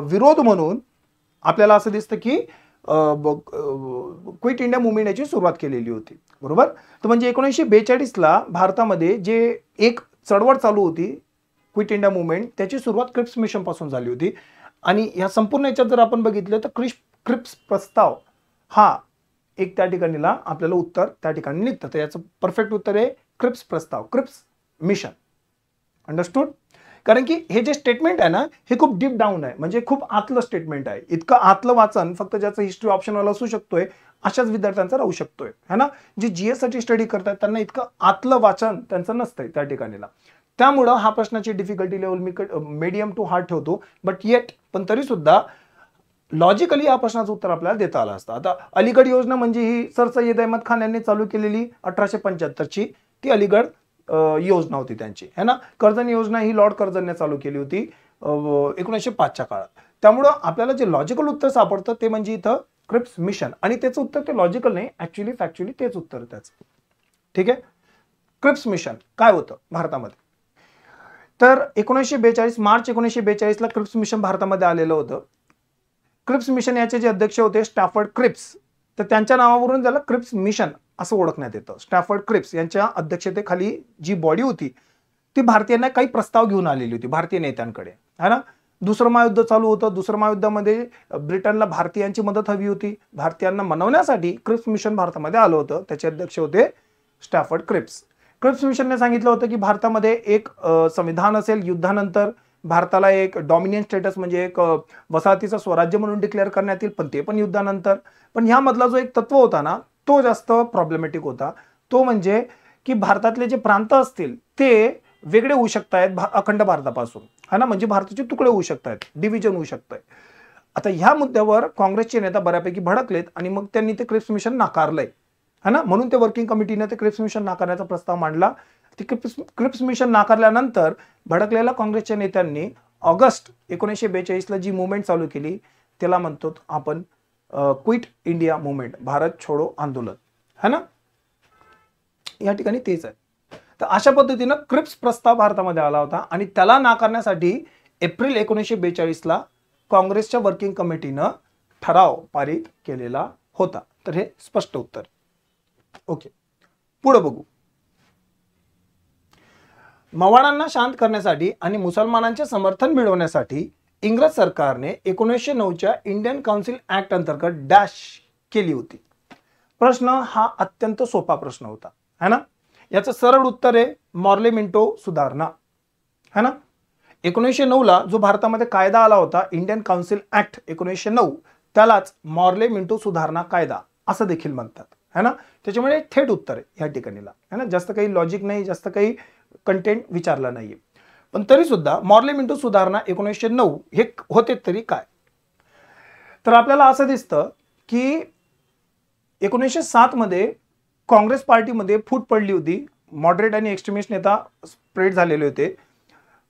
विरोध म्हणून आपल्याला असं दिसतं की क्विट इंडिया मुवमेंट याची सुरुवात केलेली होती, बरोबर. तर म्हणजे 1942ला भारतामध्ये जे एक चळवळ चालू होती क्विट इंडिया मुवमेंट, त्याची सुरुवात क्रिप्स मिशन पासून झाली होती. आणि या संपूर्ण याच्यात जर आपण बघितलं तर क्रिप्स प्रस्ताव हा एक त्या ठिकाणीला आपल्याला उत्तर त्या ठिकाणी निघतं. तर याचं परफेक्ट उत्तर आहे क्रिप्स प्रस्ताव, क्रिप्स मिशन. अंडरस्टूड. कारण की हे जे स्टेटमेंट आहे ना हे खूप डीप डाऊन आहे, म्हणजे खूप आतलं स्टेटमेंट आहे. इतकं आतलं वाचन फक्त ज्याचं हिस्ट्री ऑप्शनल असू शकतोय अशाच विद्यार्थ्यांचा राहू शकतोय, है ना. जे जीएस साठी स्टडी करतात त्यांना इतकं आतलं वाचन त्यांचं नसतंय त्या ठिकाणीला. त्यामुळं हा प्रश्नाची डिफिकल्टी लेवल मी मीडियम टू हार्ड ठेवतो. बट येट पण तरी सुद्धा लॉजिकली या प्रश्नाचं उत्तर आपल्याला देता आलं असतं. आता अलीगड योजना म्हणजे ही सर सय्यद अहमद खान यांनी चालू केलेली 1875ची ती अलीगड योजना होती त्यांची, है ना. कर्जनी योजना ही लॉर्ड कर्जनने चालू केली होती 1905च्या काळात. त्यामुळं आपल्याला जे लॉजिकल उत्तर सापडतं ते म्हणजे इथं क्रिप्स मिशन. आणि त्याचं उत्तर ते लॉजिकल नाही, ऍक्च्युअली फॅक्च्युअली तेच उत्तर त्याचं. ठीक आहे. क्रिप्स मिशन काय होतं भारतामध्ये, तर 1942 मार्च 1942ला क्रिप्स मिशन भारतामध्ये आलेलं होतं. क्रिप्स मिशन याचे जे अध्यक्ष होते स्टॅफर्ड क्रिप्स, तर त्यांच्या नावावरून त्याला क्रिप्स मिशन असं ओळखण्यात येतं. स्टॅफर्ड क्रिप्स यांच्या अध्यक्षतेखाली जी बॉडी होती ती भारतीयांना काही प्रस्ताव घेऊन आलेली होती भारतीय नेत्यांकडे, है ना. दुसरं महायुद्ध चालू होतं. दुसऱ्या महायुद्धामध्ये ब्रिटनला भारतीयांची मदत हवी होती. भारतीयांना मनवण्यासाठी क्रिप्स मिशन भारतामध्ये आलं होतं. त्याचे अध्यक्ष होते स्टॅफर्ड क्रिप्स. क्रिप्स मिशनने सांगितलं होतं की भारतामध्ये एक संविधान असेल, युद्धानंतर भारताला एक डॉमिनियन स्टेटस म्हणजे एक वसाहतीचं स्वराज्य म्हणून डिक्लेअर करण्यात येईल, पण ते पण युद्धानंतर. पण ह्यामधला जो एक तत्व होता ना तो जास्त प्रॉब्लेमॅटिक होता. तो म्हणजे की भारतातले जे प्रांत असतील ते वेगळे होऊ शकतायत अखंड भारतापासून, है ना. म्हणजे भारताचे तुकडे होऊ शकतायत, डिव्हिजन होऊ शकतंय. आता ह्या मुद्द्यावर काँग्रेसचे नेता बऱ्यापैकी भडकलेत आणि मग त्यांनी ते क्रिप्स मिशन नाकारलंय, है ना. म्हणून ते वर्किंग कमिटीने ते क्रिप्स मिशन नाकारण्याचा प्रस्ताव मांडला ती क्रिप्स मिशन नाकारल्यानंतर भडकलेल्या काँग्रेसच्या नेत्यांनी ऑगस्ट 1942ला जी मुवमेंट चालू केली त्याला म्हणतो आपण क्विट इंडिया मुवमेंट, भारत छोडो आंदोलन, है ना. या ठिकाणी तेच आहे. तर अशा पद्धतीनं क्रिप्स प्रस्ताव भारतामध्ये आला होता आणि त्याला नाकारण्यासाठी एप्रिल 1942ला काँग्रेसच्या वर्किंग कमिटीनं ठराव पारित केलेला होता. तर हे स्पष्ट उत्तर. ओके, पुढे बघू. मवाळांना शांत करण्यासाठी आणि मुसलमानांचे समर्थन मिळवण्यासाठी इंग्रज सरकारने 1909च्या इंडियन काउन्सिल ऍक्ट अंतर्गत डॅश केली होती. प्रश्न हा अत्यंत सोपा प्रश्न होता, है ना. याचं सरळ उत्तर आहे मॉर्ले मिंटो सुधारणा, है ना. 1909ला जो भारतामध्ये कायदा आला होता इंडियन काउन्सिल ऍक्ट 1909, त्यालाच मॉर्ले मिंटो सुधारणा कायदा असं देखील म्हणतात, है ना. त्याच्यामुळे थेट उत्तर आहे या ठिकाणीला, है ना. जास्त काही लॉजिक नाही, जास्त काही कंटेंट विचारला नाहीये. पण तरी सुद्धा मॉर्ले मिंटो सुधारणा 1909 हे होते तरी काय. तर आपल्याला असं दिसतं की 1907 मध्ये काँग्रेस पार्टीमध्ये फूट पडली होती. मॉडरेट आणि एक्स्ट्रीमिस्ट नेता स्प्रेड झालेले होते.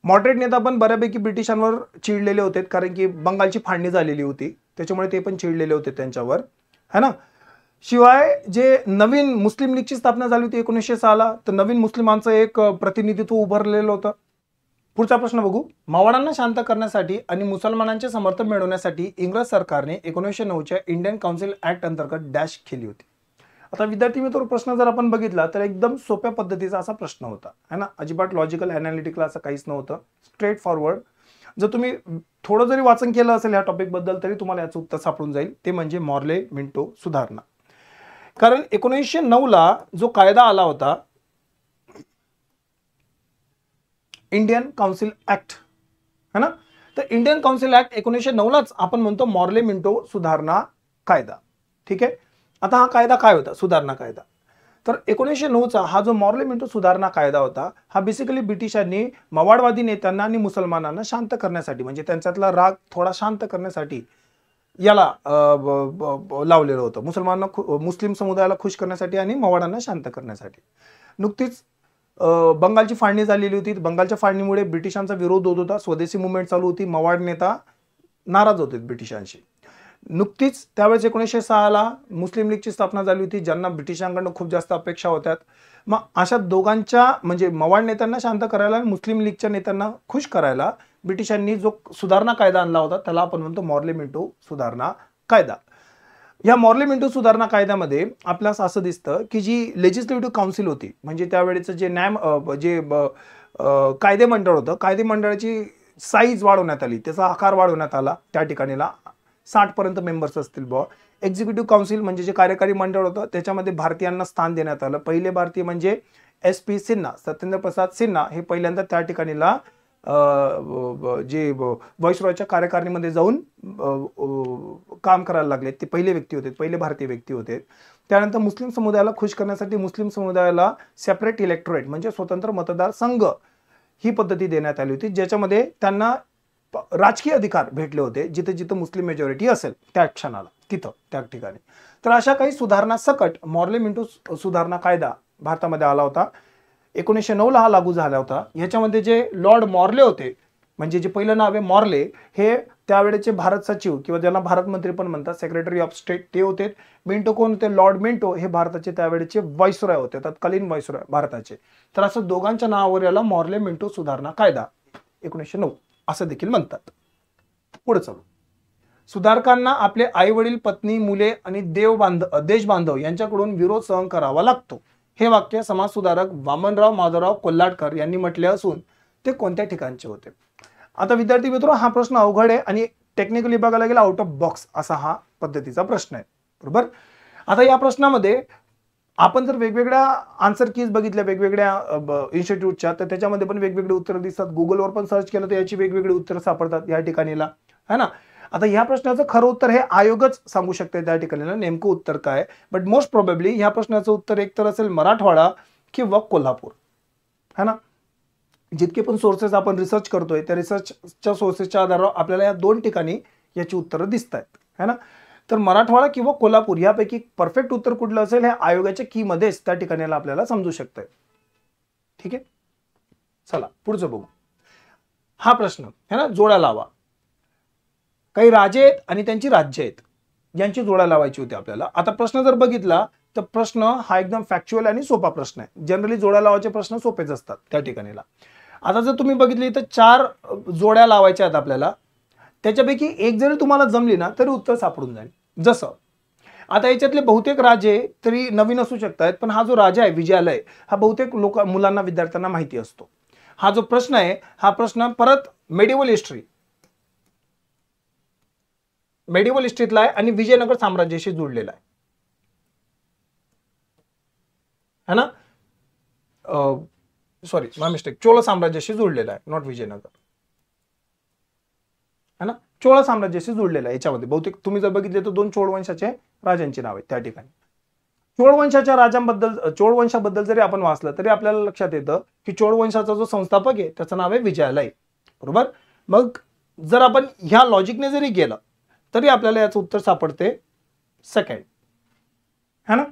मॉडरेट नेता पण बऱ्यापैकी ब्रिटिशांवर चिडलेले होते, कारण की बंगालची फाळणी झालेली होती, त्याच्यामुळे ते पण चिडलेले होते त्यांच्यावर, है ना. शिवाय जे नवीन मुस्लिम लीगची स्थापना झाली होती 1906ला, तर नवीन मुस्लिमांचं एक प्रतिनिधित्व उभारलेलं होतं. पुढचा प्रश्न बघू. मवाळांना शांत करण्यासाठी आणि मुसलमानांचे समर्थन मिळवण्यासाठी इंग्रज सरकारने 1909च्या इंडियन काउन्सिल ऍक्ट अंतर्गत डॅश केली होती. आता विद्यार्थी मित्र, प्रश्न जर आपण बघितला तर एकदम सोप्या पद्धतीचा असा प्रश्न होता, है ना. अजिबात लॉजिकल अनालिटिकल असं काहीच नव्हतं, स्ट्रेट फॉरवर्ड. जर तुम्ही थोडं जरी वाचन केलं असेल या टॉपिक बद्दल तरी तुम्हाला याचं उत्तर सापडून जाईल. ते म्हणजे मॉर्ले मिंटो सुधारणा. कारण 1909ला जो कायदा आला होता इंडियन काउन्सिल ऍक्ट, है ना. तर इंडियन काउन्सिल ऍक्ट 1909लाच आपण म्हणतो मॉर्ले मिंटो सुधारणा कायदा. ठीक आहे. आता हा कायदा काय होता, सुधारणा कायदा. तर 1909चा हा जो मॉर्ले मिंटो सुधारणा कायदा होता, हा बेसिकली ब्रिटिशांनी मवाळवादी नेत्यांना आणि मुसलमानांना शांत करण्यासाठी, म्हणजे त्यांच्यातला राग थोडा शांत करण्यासाठी याला लावलेलं होतं. मुस्लिम समुदायाला खुश करण्यासाठी आणि मवाळांना शांत करण्यासाठी. नुकतीच बंगालची फाळणी झालेली होती. बंगालच्या फाळणीमुळे ब्रिटिशांचा विरोध होत होता, स्वदेशी मुवमेंट चालू होती, मवाळ नेता नाराज होते ब्रिटिशांशी. नुकतीच त्यावेळेस 1906ला मुस्लिम लीगची स्थापना झाली होती, ज्यांना ब्रिटिशांकडून खूप जास्त अपेक्षा होत्या. मग अशा दोघांच्या, म्हणजे मवाळ नेत्यांना शांत करायला आणि मुस्लिम लीगच्या नेत्यांना खुश करायला ब्रिटिशांनी जो सुधारणा कायदा आणला होता त्याला आपण म्हणतो मॉर्ले मिंटो सुधारणा कायदा. या मॉर्ले मिंटो सुधारणा कायद्यामध्ये आपल्याला असं दिसतं की जी लेजिस्लेटिव्ह काउन्सिल होती, म्हणजे त्यावेळेचं जे कायदे मंडळ होतं, कायदे मंडळाची साईज वाढवण्यात आली, त्याचा आकार वाढवण्यात आला. त्या ठिकाणीला 60 पर्यंत मेंबर्स असतील बुवा. एक्झिक्युटिव्ह काउन्सिल म्हणजे जे कार्यकारी मंडळ होतं त्याच्यामध्ये भारतीयांना स्थान देण्यात आलं. पहिले भारतीय म्हणजे SP सिन्हा, सत्येंद्र प्रसाद सिन्हा हे पहिल्यांदा त्या ठिकाणीला जे व्हाईसरॉयच्या कार्यकारिणीमध्ये जाऊन काम करायला लागले. ते पहिले व्यक्ती होते, पहिले भारतीय व्यक्ती होते. त्यानंतर मुस्लिम समुदायाला खुश करण्यासाठी मुस्लिम समुदायाला सेपरेट इलेक्टोरेट म्हणजे स्वतंत्र मतदार संघ ही पद्धती देण्यात आली होती, ज्याच्यामध्ये त्यांना राजकीय अधिकार भेटले होते जिथे जिथे मुस्लिम मेजॉरिटी असेल त्या क्षणाला तिथं त्या ठिकाणी. तर अशा काही सुधारणा सकट मॉर्ले मिंटो सुधारणा कायदा भारतामध्ये आला होता. 1909ला हा लागू झाला होता. याच्यामध्ये जे लॉर्ड मॉर्ले होते, म्हणजे जे पहिलं नाव आहे मॉर्ले, हे त्यावेळेचे भारत सचिव किंवा ज्यांना भारत मंत्री पण म्हणतात, सेक्रेटरी ऑफ स्टेट ते होते. मिंटो कोण होते, लॉर्ड मिंटो हे भारताचे त्यावेळेचे व्हाईसरॉय होते, तत्कालीन व्हाईसरॉय भारताचे. तर असं दोघांच्या नावावर याला मॉर्ले मिंटो सुधारणा कायदा 1909 असं देखील म्हणतात. पुढे चालू. सुधारकांना आपले आई वडील, पत्नी, मुले आणि देश बांधव यांच्याकडून विरोध सहन करावा लागतो. हे वाक्य समाजसुधारक वामनराव माधवराव कोल्हाटकर यांनी म्हटले असून ते कोणत्या ठिकाणचे होते. आता विद्यार्थी मित्र, हा प्रश्न अवघड आहे आणि टेक्निकली बघायला गेला आउट ऑफ बॉक्स असा हा पद्धतीचा प्रश्न आहे, बरोबर. आता या प्रश्नामध्ये आपण जर वेगवेगळ्या आन्सर कीज बघितल्या वेगवेगळ्या इन्स्टिट्यूटच्या, तर त्याच्यामध्ये पण वेगवेगळे उत्तर दिसतात. गुगलवर पण सर्च केलं तर याची वेगवेगळी उत्तरं सापडतात या ठिकाणीला, है ना. आता ह्या प्रश्नाचं खरं उत्तर हे आयोगच सांगू शकते त्या ठिकाणीला नेमकं उत्तर काय. बट मोस्ट प्रोबेबली ह्या प्रश्नाचं उत्तर एकतर असेल मराठवाडा किंवा कोल्हापूर, है ना. जितके पण सोर्सेस आपण रिसर्च करतोय त्या रिसर्चच्या सोर्सेसच्या आधारावर आपल्याला या दोन ठिकाणी याची उत्तरं दिसत आहेत, है ना. तर मराठवाडा किंवा कोल्हापूर यापैकी परफेक्ट उत्तर कुठलं असेल हे आयोगाच्या की मध्येच त्या ठिकाणीला आपल्याला समजू शकतंय. ठीक आहे, चला पुढचं बघू. हा प्रश्न है ना, जोड्या लावा. काही राजे आहेत आणि त्यांची राज्य आहेत, यांची जोड्या लावायची होती आपल्याला. आता प्रश्न जर बघितला तर प्रश्न हा एकदम फॅक्च्युअल आणि सोपा प्रश्न आहे. जनरली जोड्या लावायचे प्रश्न सोपेच असतात त्या ठिकाणीला. आता जर तुम्ही बघितली तर 4 जोड्या लावायच्या आहेत आपल्याला. त्याच्यापैकी एक जरी तुम्हाला जमली ना तरी उत्तर सापडून जाईल. जसं आता याच्यातले बहुतेक राजे तरी नवीन असू शकतात, पण हा जो राजा आहे विजयालय हा बहुतेक मुलांना विद्यार्थ्यांना माहिती असतो. हा जो प्रश्न आहे हा प्रश्न परत मेडिवल हिस्ट्रीतला आहे आणि विजयनगर साम्राज्याशी जोडलेला आहे, है ना. सॉरी, माय मिस्टेक, चोळ साम्राज्याशी जोडलेला आहे, नॉट विजयनगर, है ना. चोळ साम्राज्याशी जोडलेला आहे. याच्यामध्ये बहुतेक तुम्ही जर बघितले तर 2 चोळ वंशाचे राजांची नाव आहेत त्या ठिकाणी. चोळ वंशाबद्दल जरी आपण वाचलं तरी आपल्याला लक्षात येतं की चोळ वंशाचा जो संस्थापक आहे त्याचं नाव आहे विजयालय, बरोबर. मग जर आपण ह्या लॉजिकने जरी गेलं तरी आपल्याला याचं उत्तर सापडते सेकंड, है ना.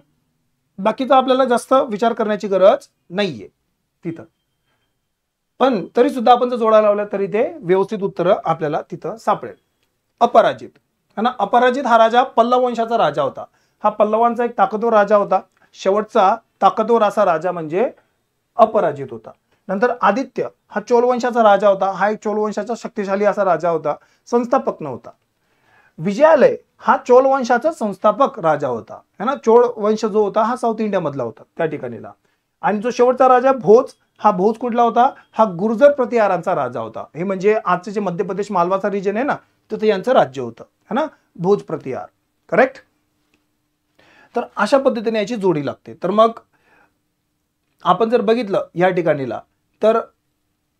बाकीचा आपल्याला जास्त विचार करण्याची गरज नाहीये तिथं, पण तरी सुद्धा आपण जर जोडा लावला तरी ते व्यवस्थित उत्तर आपल्याला तिथं सापडेल. अपराजित, है ना. अपराजित हा राजा पल्लव वंशाचा राजा होता. हा पल्लवांचा एक ताकदवर राजा होता. शेवटचा ताकदवर असा राजा म्हणजे अपराजित होता. नंतर आदित्य हा चोल वंशाचा राजा होता. हा एक चोल वंशाचा शक्तिशाली असा राजा होता, संस्थापक नव्हता. विजयालय हा चोल वंशाचा संस्थापक राजा होता, है ना. चोळ वंश जो होता हा साऊथ इंडिया मधला होता त्या ठिकाणीला. आणि जो शेवटचा राजा भोज, हा भोज कुठला होता, हा गुर्जर प्रतिहारांचा राजा होता. हे म्हणजे आजचे जे मध्य प्रदेश मालवाचा रिजन आहे ना तिथे यांचं राज्य होतं, है ना, भोज प्रतिहार, करेक्ट. तर अशा पद्धतीने याची जोडी लागते. तर मग आपण जर बघितलं या ठिकाणीला तर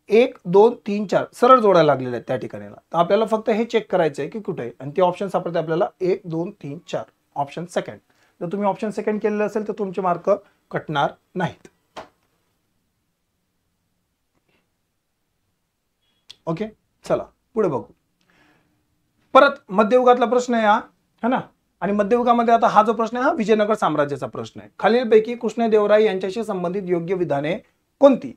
1 2 3 4 सरळ जोड्या लागलेल्या आहेत त्या ठिकाणीला. तर आपल्याला फक्त हे चेक करायचं आहे की कुठे आहे, आणि ते ऑप्शन सापडते आपल्याला 1 2 3 4, ऑप्शन सेकंड. जर तुम्ही ऑप्शन सेकंड केलेलं असेल तर तुमचे मार्क कटणार नाहीत. ओके, चला पुढे बघू. परत मध्ययुगातला प्रश्न आहे हा, है ना. आणि मध्ययुगामध्ये आता हा जो प्रश्न आहे हा विजयनगर साम्राज्याचा प्रश्न आहे. खालीलपैकी कृष्णदेवराय यांच्याशी संबंधित योग्य विधाने कोणती,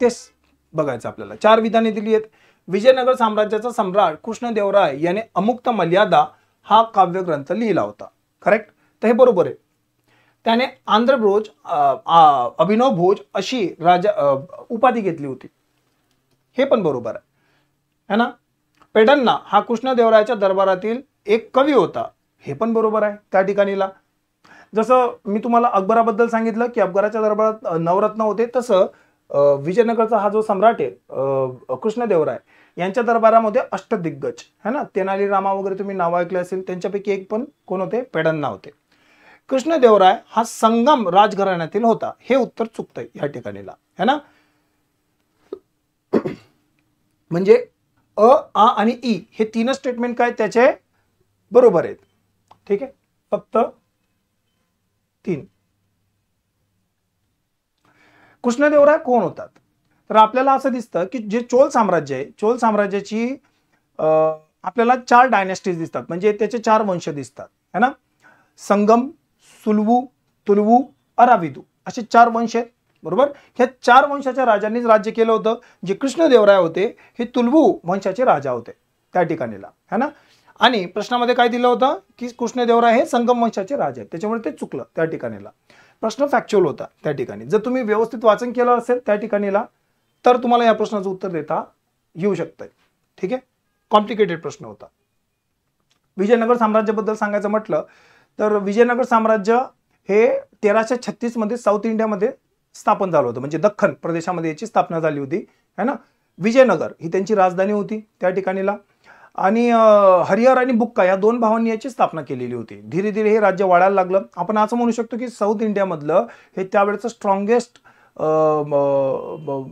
तेच बघायचं आपल्याला. 4 विधाने दिली आहेत. विजयनगर साम्राज्याचा सम्राट कृष्णदेवराय याने अमुक्त मर्यादा हा काव्यग्रंथ लिहिला होता, करेक्ट. तर हे बरोबर आहे. त्याने आंध्रभोज अभिनव भोज अशी राजा उपाधी घेतली होती, हे पण बरोबर आहे, है ना. पेडन्ना हा कृष्णदेवरायाच्या दरबारातील एक कवी होता, हे पण बरोबर आहे त्या ठिकाणीला. जसं मी तुम्हाला अकबराबद्दल सांगितलं की अकबराच्या दरबारात नवरत्न होते, तसं विजयनगरचा हा जो सम्राट आहे कृष्णदेवराय यांच्या दरबारामध्ये अष्टदिग्गज, है ना, तेनाली रामा वगैरे तुम्ही नाव ऐकले असेल, त्यांच्यापैकी एक पण कोण होते, पेडन्ना होते. कृष्णदेवराय हा संगम राजघराण्यातील होता, हे उत्तर चुकतंय या ठिकाणीला, है ना. म्हणजे अ, आ आणि ई हे 3 स्टेटमेंट काय त्याचे बरोबर आहेत, ठीक आहे, फक्त 3. कृष्णदेवराय कोण होतात, तर आपल्याला असं दिसतं की जे चोल साम्राज्य आहे, चोल साम्राज्याची आपल्याला 4 डायनेस्टीज दिसतात, म्हणजे त्याचे 4 वंश दिसतात, है ना. संगम, सुलवू, तुलवू, अराविदू असे 4 वंश आहेत, बरोबर. ह्या 4 वंशाच्या राजांनीच राज्य केलं होतं. जे कृष्णदेवराय होते हे तुलवू वंशाचे राजा होते त्या ठिकाणीला, है ना. आणि प्रश्नामध्ये काय दिलं होतं की कृष्णदेवराय हे संगम वंशाचे राजा आहेत, त्याच्यामुळे ते चुकलं त्या ठिकाणीला. प्रश्न फॅक्च्युअल होता त्या ठिकाणी. जर तुम्ही व्यवस्थित वाचन केलं असेल त्या ठिकाणीला तर तुम्हाला या प्रश्नाचं उत्तर देता येऊ शकतंय, ठीक आहे. कॉम्प्लिकेटेड प्रश्न होता. विजयनगर साम्राज्याबद्दल सांगायचं म्हटलं तर विजयनगर साम्राज्य हे 1336 मध्ये साऊथ इंडियामध्ये स्थापन झालं होतं, म्हणजे दख्खन प्रदेशामध्ये याची स्थापना झाली होती, है ना. विजयनगर ही त्यांची राजधानी होती त्या ठिकाणीला. आणि हरिहर आणि बुक्का या 2 भावांनी याची स्थापना केलेली होती. धीरे धीरे हे राज्य वाढायला लागलं. आपण असं म्हणू शकतो की साऊथ इंडियामधलं हे त्यावेळेचं स्ट्रॉंगेस्ट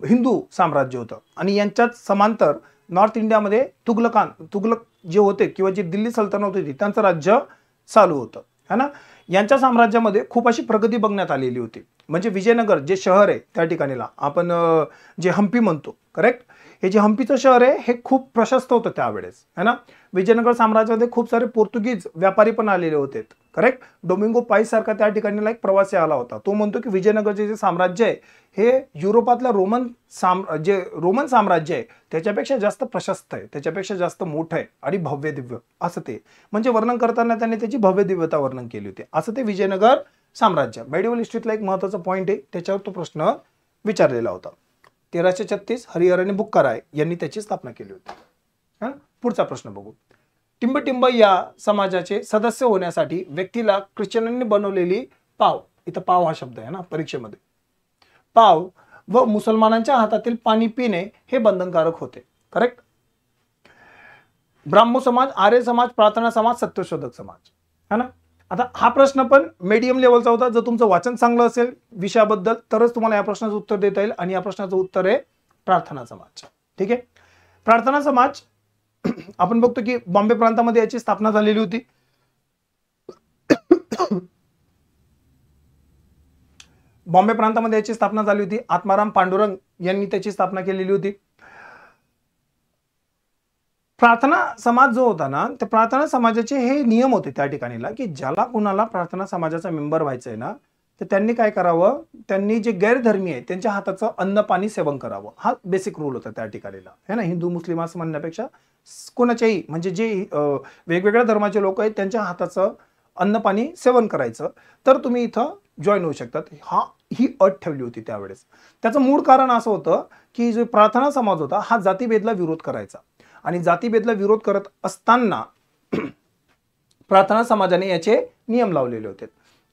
हिंदू साम्राज्य होतं. आणि यांच्यात समांतर नॉर्थ इंडियामध्ये तुगलक जे होते किंवा जे दिल्ली सल्तनत होती त्यांचं राज्य चालू होतं, है ना. यांच्या साम्राज्यामध्ये खूप अशी प्रगती बघण्यात आलेली होती. म्हणजे विजयनगर जे शहर आहे त्या ठिकाणीला आपण जे हम्पी म्हणतो, करेक्ट, हे जे हम्पीचं शहर आहे हे खूप प्रशस्त होतं त्यावेळेस, है ना. विजयनगर साम्राज्यामध्ये खूप सारे पोर्तुगीज व्यापारी पण आलेले होते, करेक्ट. डोमिंगो पाईस सारखा त्या ठिकाणी एक प्रवासी आला होता. तो म्हणतो की विजयनगरचे जे साम्राज्य आहे हे युरोपातलं रोमन साम्राज्य आहे त्याच्यापेक्षा जास्त प्रशस्त आहे, त्याच्यापेक्षा जास्त मोठं आहे आणि भव्य दिव्य, असं ते म्हणजे वर्णन करताना त्यांनी त्याची भव्य दिव्यता वर्णन केली होती. असं ते विजयनगर साम्राज्य. मेडिवल हिस्ट्रीतला एक महत्वाचा पॉईंट आहे, त्याच्यावर तो प्रश्न विचारलेला होता. 1336 हरिहर आणि बुक्काराय यांनी त्याची स्थापना केली होती. पुढचा प्रश्न बघू. टिंबटिंब या समाजाचे सदस्य होण्यासाठी व्यक्तीला ख्रिश्चनांनी बनवलेली पाव, इथं पाव हा शब्द आहे ना परीक्षेमध्ये, पाव व मुसलमानांच्या हातातील पाणी पिणे हे बंधनकारक होते. करेक्ट. ब्राह्मो समाज, आर्य समाज, प्रार्थना समाज, सत्यशोधक समाज, है ना. आता हा प्रश्न पण मीडियम लेवलचा होता. जर तुमचं वाचन चांगलं असेल विषयाबद्दल तरच तुम्हाला या प्रश्नाचं उत्तर देता येईल, आणि या प्रश्नाचं उत्तर आहे प्रार्थना समाज. ठीक आहे. प्रार्थना समाज आपण बघतो की बॉम्बे प्रांतामध्ये याची स्थापना झालेली होती. बॉम्बे प्रांतामध्ये याची स्थापना झाली होती. आत्माराम पांडुरंग यांनी त्याची स्थापना केलेली होती. प्रार्थना समाज जो होता ना, त्या प्रार्थना समाजाचे हे नियम होते त्या ठिकाणीला की ज्याला कुणाला प्रार्थना समाजाचा मेंबर व्हायचं आहे ना, तर त्यांनी काय करावं, त्यांनी जे गैरधर्मी आहे त्यांच्या हाताचं अन्न पाणी सेवन करावं. हा बेसिक रूल होता त्या ठिकाणीला, है ना. हिंदू मुस्लिम असं म्हणण्यापेक्षा कोणाच्याही म्हणजे जे वेगवेगळ्या धर्माचे लोक आहेत त्यांच्या हाताचं अन्न पाणी सेवन करायचं तर तुम्ही इथं जॉईन होऊ शकतात. ही अट ठेवली होती त्यावेळेस. त्याचं मूळ कारण असं होतं की जो प्रार्थना समाज होता हा जातीभेदला विरोध करायचा, आणि जातीभेदला विरोध करत असताना प्रार्थना समाजाने याचे नियम लावलेले होते.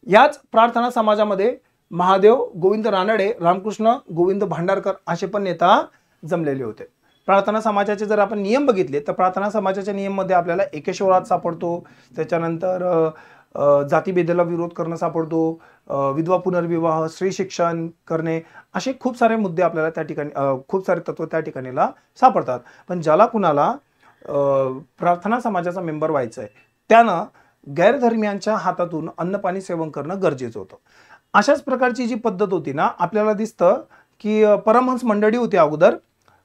याच प्रार्थना समाजामध्ये महादेव गोविंद रानडे, रामकृष्ण गोविंद भांडारकर असे पण नेता जमलेले होते. प्रार्थना समाजाचे जर आपण नियम बघितले तर प्रार्थना समाजाच्या नियममध्ये आपल्याला एकेश्वरात सापडतो, त्याच्यानंतर जातीभेदाला विरोध करणं सापडतो, विधवा पुनर्विवाह, स्त्री शिक्षण करणे, असे खूप सारे मुद्दे आपल्याला त्या ठिकाणी खूप सारे तत्व त्या ठिकाणीला सापडतात. पण ज्याला कुणाला प्रार्थना समाजाचा मेंबर व्हायचं आहे त्यानं गैरधर्मियांच्या हातातून अन्नपाणी सेवन करणं गरजेचं होतं. अशाच प्रकारची जी पद्धत होती ना, आपल्याला दिसतं की परमहंस मंडळी होती अगोदर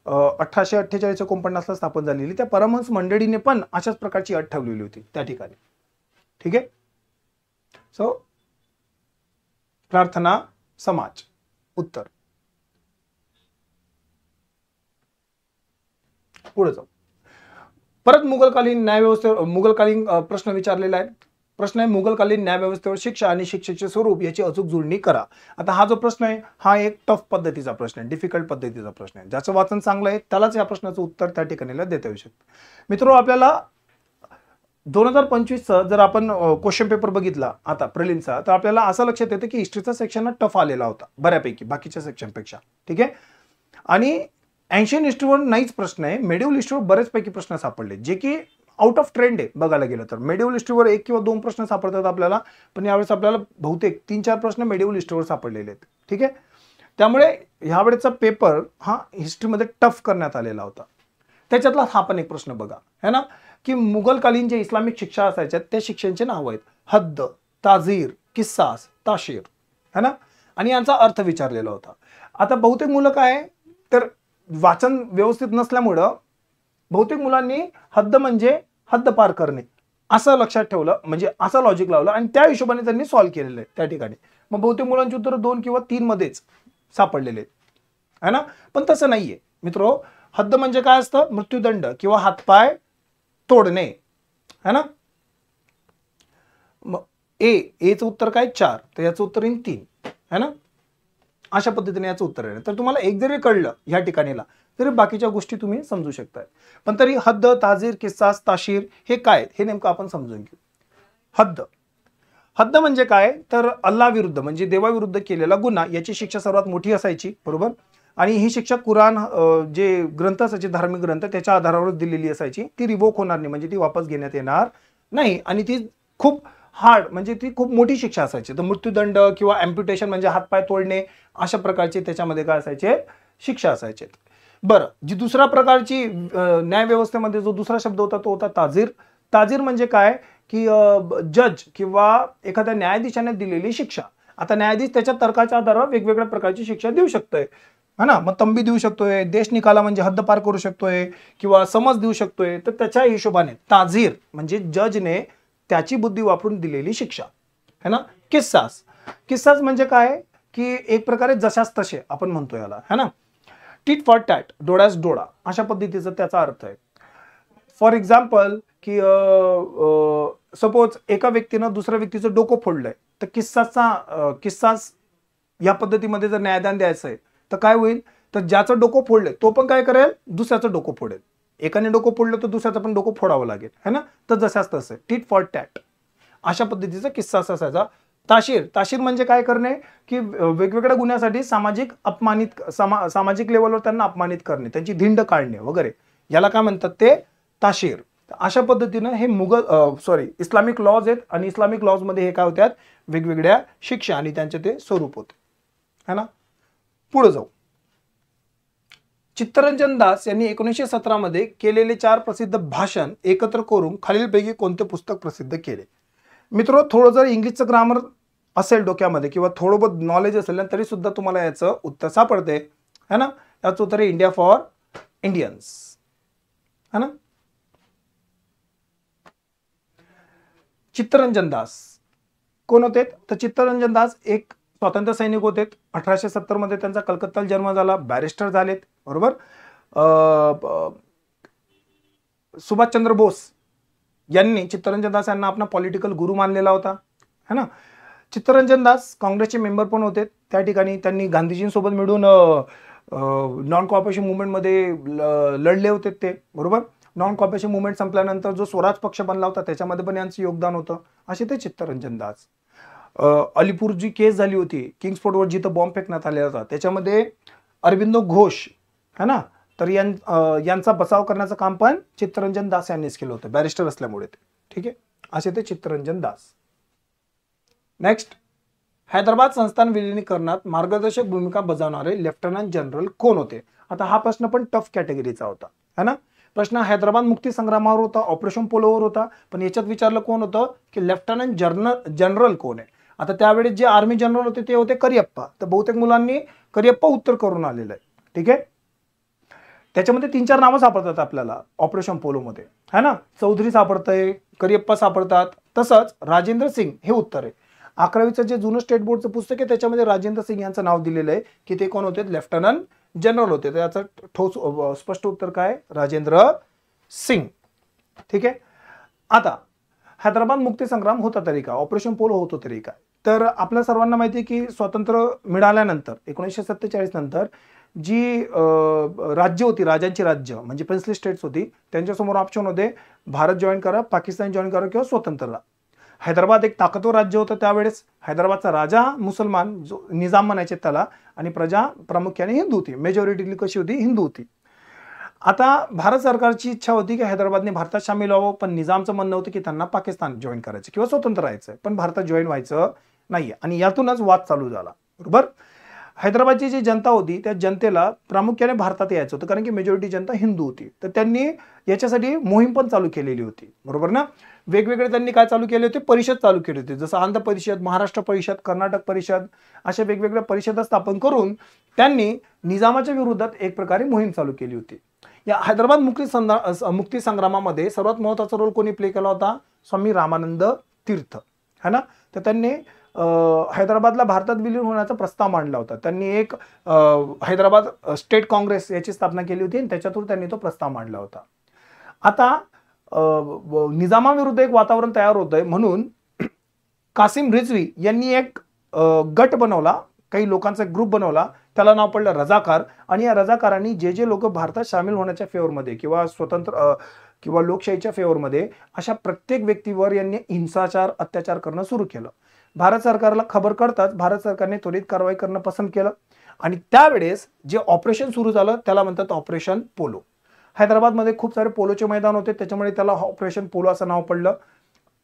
1848-49 स्थापन झालेली. त्या परमहंस मंडळीने पण अशाच प्रकारची अट ठेवलेली होती त्या ठिकाणी. ठीक आहे. सो प्रार्थना समाज उत्तर. पुढे जाऊ. परत मुघलकालीन न्यायव्यवस्थेवर मुघलकालीन प्रश्न विचारलेला आहे. प्रश्न आहे मुघलकालीन न्यायव्यवस्थेवर शिक्षा आणि शिक्षेचे स्वरूप याची अचूक जुळणी करा. आता हा जो प्रश्न आहे हा एक टफ पद्धतीचा प्रश्न आहे, डिफिकल्ट पद्धतीचा प्रश्न आहे. ज्याचं वाचन चांगलं आहे त्यालाच या प्रश्नाचं उत्तर त्या ठिकाणीला देता येऊ शकतं. मित्रो, आपल्याला 2025 जर आपण क्वेश्चन पेपर बघितला आता प्रिलिमचा, तर आपल्याला असं लक्षात येतं की हिस्ट्रीचा सेक्शन टफ आलेला होता बऱ्यापैकी बाकीच्या सेक्शनपेक्षा. ठीक आहे. आणि एन्शियंट हिस्ट्रीवर नाहीच प्रश्न आहे, मेडिवल हिस्ट्रीवर बरेचपैकी प्रश्न सापडले जे की आउट ऑफ ट्रेंड आहे. बघायला गेलं तर मेडिवल हिस्ट्रीवर 1 किंवा 2 प्रश्न सापडतात आपल्याला, पण यावेळेस आपल्याला बहुतेक 3-4 प्रश्न मेडिवल हिस्ट्रीवर सापडलेले आहेत. ठीक आहे. त्यामुळे ह्यावेळेचा पेपर हा हिस्ट्रीमध्ये टफ करण्यात आलेला होता. त्याच्यातला हा पण एक प्रश्न बघा, है ना, की मुघलकालीन जे इस्लामिक शिक्षा असायच्या त्या शिक्षांचे नाव आहेत हद्द, ताजीर, किस्सास, ताशीर, है ना, आणि यांचा अर्थ विचारलेला होता. आता बहुतेक मुलं काय तर वाचन व्यवस्थित नसल्यामुळं बहुतेक मुलांनी हद्द म्हणजे हद्द पार करणे असं लक्षात ठेवलं, म्हणजे असं लॉजिक लावलं आणि त्या हिशोबाने त्यांनी सॉल्व्ह केलेलं आहे त्या ठिकाणी. मग बहुतेक मुलांची उत्तर 2 किंवा 3 मध्येच सापडलेले आहेत, है ना. पण तसं नाहीये मित्रो. हद्द म्हणजे काय असतं, मृत्यूदंड किंवा हातपाय तोडणे, है ना. मग एचं उत्तर काय 4, तर याचं उत्तर येईल 3, है ना. अशा पद्धतीने याचं उत्तर आहे. तर तुम्हाला एक जरी कळलं ह्या ठिकाणीला तरी बाकीच्या गोष्टी तुम्ही समजू शकताय. पण तरी हद्द, ताजीर, किस्सास, ताशीर हे काय हे नेमकं आपण समजून घेऊ. हद्द म्हणजे काय तर अल्लाह विरुद्ध म्हणजे देवाविरुद्ध केलेला गुन्हा याची शिक्षा सर्वात मोठी असायची, बरोबर. आणि ही शिक्षा कुराण जे ग्रंथ असायचे धार्मिक ग्रंथ त्याच्या आधारावर दिलेली असायची. ती रिवोक होणार नाही म्हणजे ती वापस घेण्यात येणार नाही, आणि ती खूप हार्ड म्हणजे ती खूप मोठी शिक्षा असायची. तर मृत्यूदंड किंवा अँप्युटेशन म्हणजे हातपाय तोडणे अशा प्रकारचे त्याच्यामध्ये काय असायचे शिक्षा असायचे. बरं, जी दुसऱ्या प्रकारची न्यायव्यवस्थेमध्ये जो दुसरा शब्द होता तो होता ताजीर. ताजीर म्हणजे काय की जज किंवा एखाद्या न्यायाधीशाने दिलेली शिक्षा. आता न्यायाधीश त्याच्या तर्काच्या आधारावर वेगवेगळ्या प्रकारची शिक्षा देऊ शकतोय, है ना. मग तंबी देऊ शकतोय, देश निकाला म्हणजे हद्द पार करू शकतोय किंवा समज देऊ शकतोय. तर त्याच्या हिशोबाने ताजीर म्हणजे जजने त्याची बुद्धी वापरून दिलेली शिक्षा है ना. किस्सास, किस्सास म्हणजे काय की एक प्रकारे जशास तसे आपण म्हणतो याला है ना. टीट फॉर टॅट, डोळ्यास डोळा, अशा पद्धतीचा त्याचा अर्थ आहे. फॉर एक्झाम्पल की सपोज एका व्यक्तीनं दुसऱ्या व्यक्तीचं डोकं फोडलंय, तर किस्सास या पद्धतीमध्ये जर न्यायदान द्यायचं आहे तर काय होईल, तर ज्याचं डोकं फोडलंय तो पण काय करेल, दुसऱ्याचं डोकं फोडेल. एकाने डोकं फोडलं तर दुसऱ्याचं पण डोकं फोडावं लागेल है ना. तर जशाच तसं टीट फॉर टॅट अशा पद्धतीचा किस्सा असायचा. ताशीर, ताशीर म्हणजे काय करणे की वेगवेगळ्या गुन्ह्यासाठी सामाजिक लेवलवर त्यांना अपमानित करणे, त्यांची धिंड काढणे वगैरे, याला काय म्हणतात ते ताशीर. अशा पद्धतीनं हे इस्लामिक लॉज आहेत आणि इस्लामिक लॉज मध्ये हे काय होत्यात, वेगवेगळ्या शिक्षा आणि त्यांचे ते स्वरूप होते है ना. पुढे जाऊ. चित्तरंजन दास यांनी 1917 मध्ये केलेले 4 प्रसिद्ध भाषण एकत्र करून खालीलपैकी कोणते पुस्तक प्रसिद्ध केले. मित्र, थोडं जर इंग्लिशचं ग्रामर असेल डोक्यामध्ये किंवा थोडं बहुत नॉलेज असेल ना तरी सुद्धा तुम्हाला याचं उत्तर सापडते है ना. याचं उत्तर आहे इंडिया फॉर इंडियन्स है ना. चित्तरंजन दास कोण होते, तर चित्तरंजन दास एक स्वातंत्र्य सैनिक होते. 1870 मध्ये त्यांचा कलकत्त्याला जन्म झाला, बॅरिस्टर झालेत बरोबर. सुभाषचंद्र बोस यांनी चित्तरंजन दास यांना आपला पॉलिटिकल गुरु मानलेला होता है ना. चित्तरंजन दास काँग्रेसचे मेंबर पण होते. त्या ठिकाणी त्यांनी गांधीजींसोबत मिळून नॉन कॉर्पोरेशन मुवमेंटमध्ये लढले होते ते बरोबर. नॉन कॉर्पोरेशन मुवमेंट संपल्यानंतर जो स्वराज पक्ष बनला होता त्याच्यामध्ये पण यांचं योगदान होतं. असे ते चित्तरंजन दास. अलीपूर जी केस झाली होती किंग्सफोर्टवर जिथं बॉम्ब फेकण्यात आलेला होता त्याच्यामध्ये अरविंदो घोष है ना, तर यांचा बचाव करण्याचं काम पण चित्तरंजन दास यांनीच केलं होतं, बॅरिस्टर असल्यामुळे ते. ठीक आहे, असे ते चित्तरंजन दास. नेक्स्ट, हैदराबाद संस्थान विलिनीकरणात मार्गदर्शक भूमिका बजावणारे लेफ्टनंट जनरल कोण होते. आता हा प्रश्न पण टफ कॅटेगरीचा होता है ना. प्रश्न हैदराबाद मुक्ती संग्रामावर होता, ऑपरेशन पोलोवर होता, पण याच्यात विचारलं कोण होतं की लेफ्टनंट जनरल कोण आहे. आता त्यावेळेस जे आर्मी जनरल होते ते होते करियप्पा. तर बहुतेक मुलांनी करियप्पा उत्तर करून आलेलं आहे. ठीक आहे, त्याच्यामध्ये 3-4 नावं सापडतात आपल्याला ऑपरेशन पोलोमध्ये है ना. चौधरी सापडतंय, करियप्पा सापडतात, तसंच राजेंद्र सिंग हे उत्तर आहे. 11वीचं जे जुनं स्टेट बोर्डचं पुस्तक आहे त्याच्यामध्ये राजेंद्र सिंग यांचं नाव दिलेलं आहे की ते कोण होते, लेफ्टनंट जनरल होते. त्याचं ठोस स्पष्ट उत्तर काय, राजेंद्र सिंग. ठीक आहे. आता हैदराबाद मुक्ती संग्राम होता तरी का, ऑपरेशन पोलो होतो तरी काय, तर आपल्या सर्वांना माहिती आहे की स्वातंत्र्य मिळाल्यानंतर 1947 नंतर जी राज्य होती, राजांची राज्य म्हणजे प्रिन्सली स्टेट्स होती, त्यांच्यासमोर ऑप्शन होते भारत जॉईन करा, पाकिस्तान जॉईन करा किंवा स्वतंत्र राहा. हैदराबाद एक ताकदवर राज्य होतं त्यावेळेस. हैदराबादचा राजा मुसलमान, जो निजाम म्हणायचे त्याला, आणि प्रजा प्रामुख्याने हिंदू होती. मेजॉरिटी कशी होती, हिंदू होती. आता भारत सरकारची इच्छा होती की हैदराबादने भारतात सामील व्हावं, पण निजामचं म्हणणं होतं की त्यांना पाकिस्तान जॉईन करायचं किंवा स्वतंत्र राहायचं, पण भारतात जॉईन व्हायचं नाहीये. आणि यातूनच वाद चालू झाला बरोबर. हैदराबादची जी जनता होती त्या जनतेला प्रामुख्याने भारतात यायचं होतं कारण की मेजॉरिटी जनता हिंदू होती. तर त्यांनी याच्यासाठी मोहीम पण चालू केलेली होती बरोबर ना. वेगवेगळे त्यांनी काय चालू केले होते, परिषद चालू केली होती, जसं आंध्र परिषद, महाराष्ट्र परिषद, कर्नाटक परिषद, अशा वेगवेगळ्या परिषदा स्थापन करून त्यांनी निजामाच्या विरोधात एक प्रकारे मोहीम चालू केली होती. या हैदराबाद मुक्ती संग्रामामध्ये सर्वात महत्त्वाचा रोल कोणी प्ले केला होता, स्वामी रामानंद तीर्थ है ना. तर त्यांनी हैदराबादला भारतात विलीन होण्याचा प्रस्ताव मांडला होता. त्यांनी एक हैदराबाद स्टेट काँग्रेस याची स्थापना केली होती आणि त्याच्यातून त्यांनी तो प्रस्ताव मांडला होता. आता निजामाविरुद्ध एक वातावरण तयार होतंय म्हणून कासिम रिझवी यांनी एक गट बनवला, काही लोकांचा ग्रुप बनवला, त्याला नाव पडलं रजाकार. आणि या रजाकारांनी जे लोक भारतात सामील होण्याच्या फेवरमध्ये किंवा स्वतंत्र किंवा लोकशाहीच्या फेवरमध्ये अशा प्रत्येक व्यक्तीवर यांनी हिंसाचार, अत्याचार करणं सुरू केलं. भारत सरकारला खबर कळताच भारत सरकारने त्वरित कारवाई करणं पसंत केलं आणि त्यावेळेस जे ऑपरेशन सुरू झालं त्याला म्हणतात ऑपरेशन पोलो. हैदराबादमध्ये खूप सारे पोलोचे मैदान होते त्याच्यामुळे त्याला ऑपरेशन पोलो असं नाव पडलं.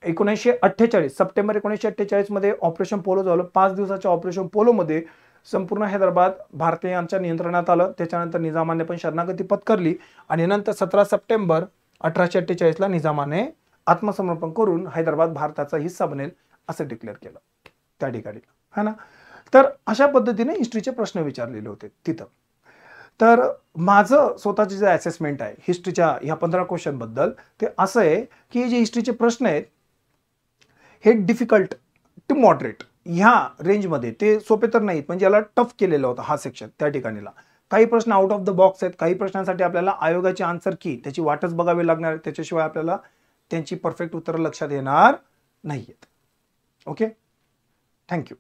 1948 सप्टेंबर 1948 मध्ये ऑपरेशन पोलो झालं. 5 दिवसाच्या ऑपरेशन पोलोमध्ये संपूर्ण हैदराबाद भारतीयांच्या नियंत्रणात आलं. त्याच्यानंतर निजामाने पण शरणागती पत्करली आणि नंतर 17 सप्टेंबर 1848 ला निजामाने आत्मसमर्पण करून हैदराबाद भारताचा हिस्सा बनेल असं डिक्लेअर केलं त्या ठिकाणी है ना. तर अशा पद्धतीने हिस्ट्रीचे प्रश्न विचारलेले होते तिथं. तर माझं स्वतःचे जे असेसमेंट आहे हिस्ट्रीच्या ह्या 15 क्वेश्चन बद्दल ते असं आहे की जे हिस्ट्रीचे प्रश्न आहेत हे डिफिकल्ट टू मॉडरेट ह्या रेंजमध्ये, ते सोपे तर नाहीत, म्हणजे याला टफ केलेला होता हा सेक्शन त्या ठिकाणीला. काही प्रश्न आउट ऑफ द बॉक्स आहेत, काही प्रश्नांसाठी आपल्याला आयोगाची आन्सर की त्याची वाटच बघावी लागणार, त्याच्याशिवाय आपल्याला त्यांची परफेक्ट उत्तरं लक्षात येणार नाहीयेत. Okay, thank you.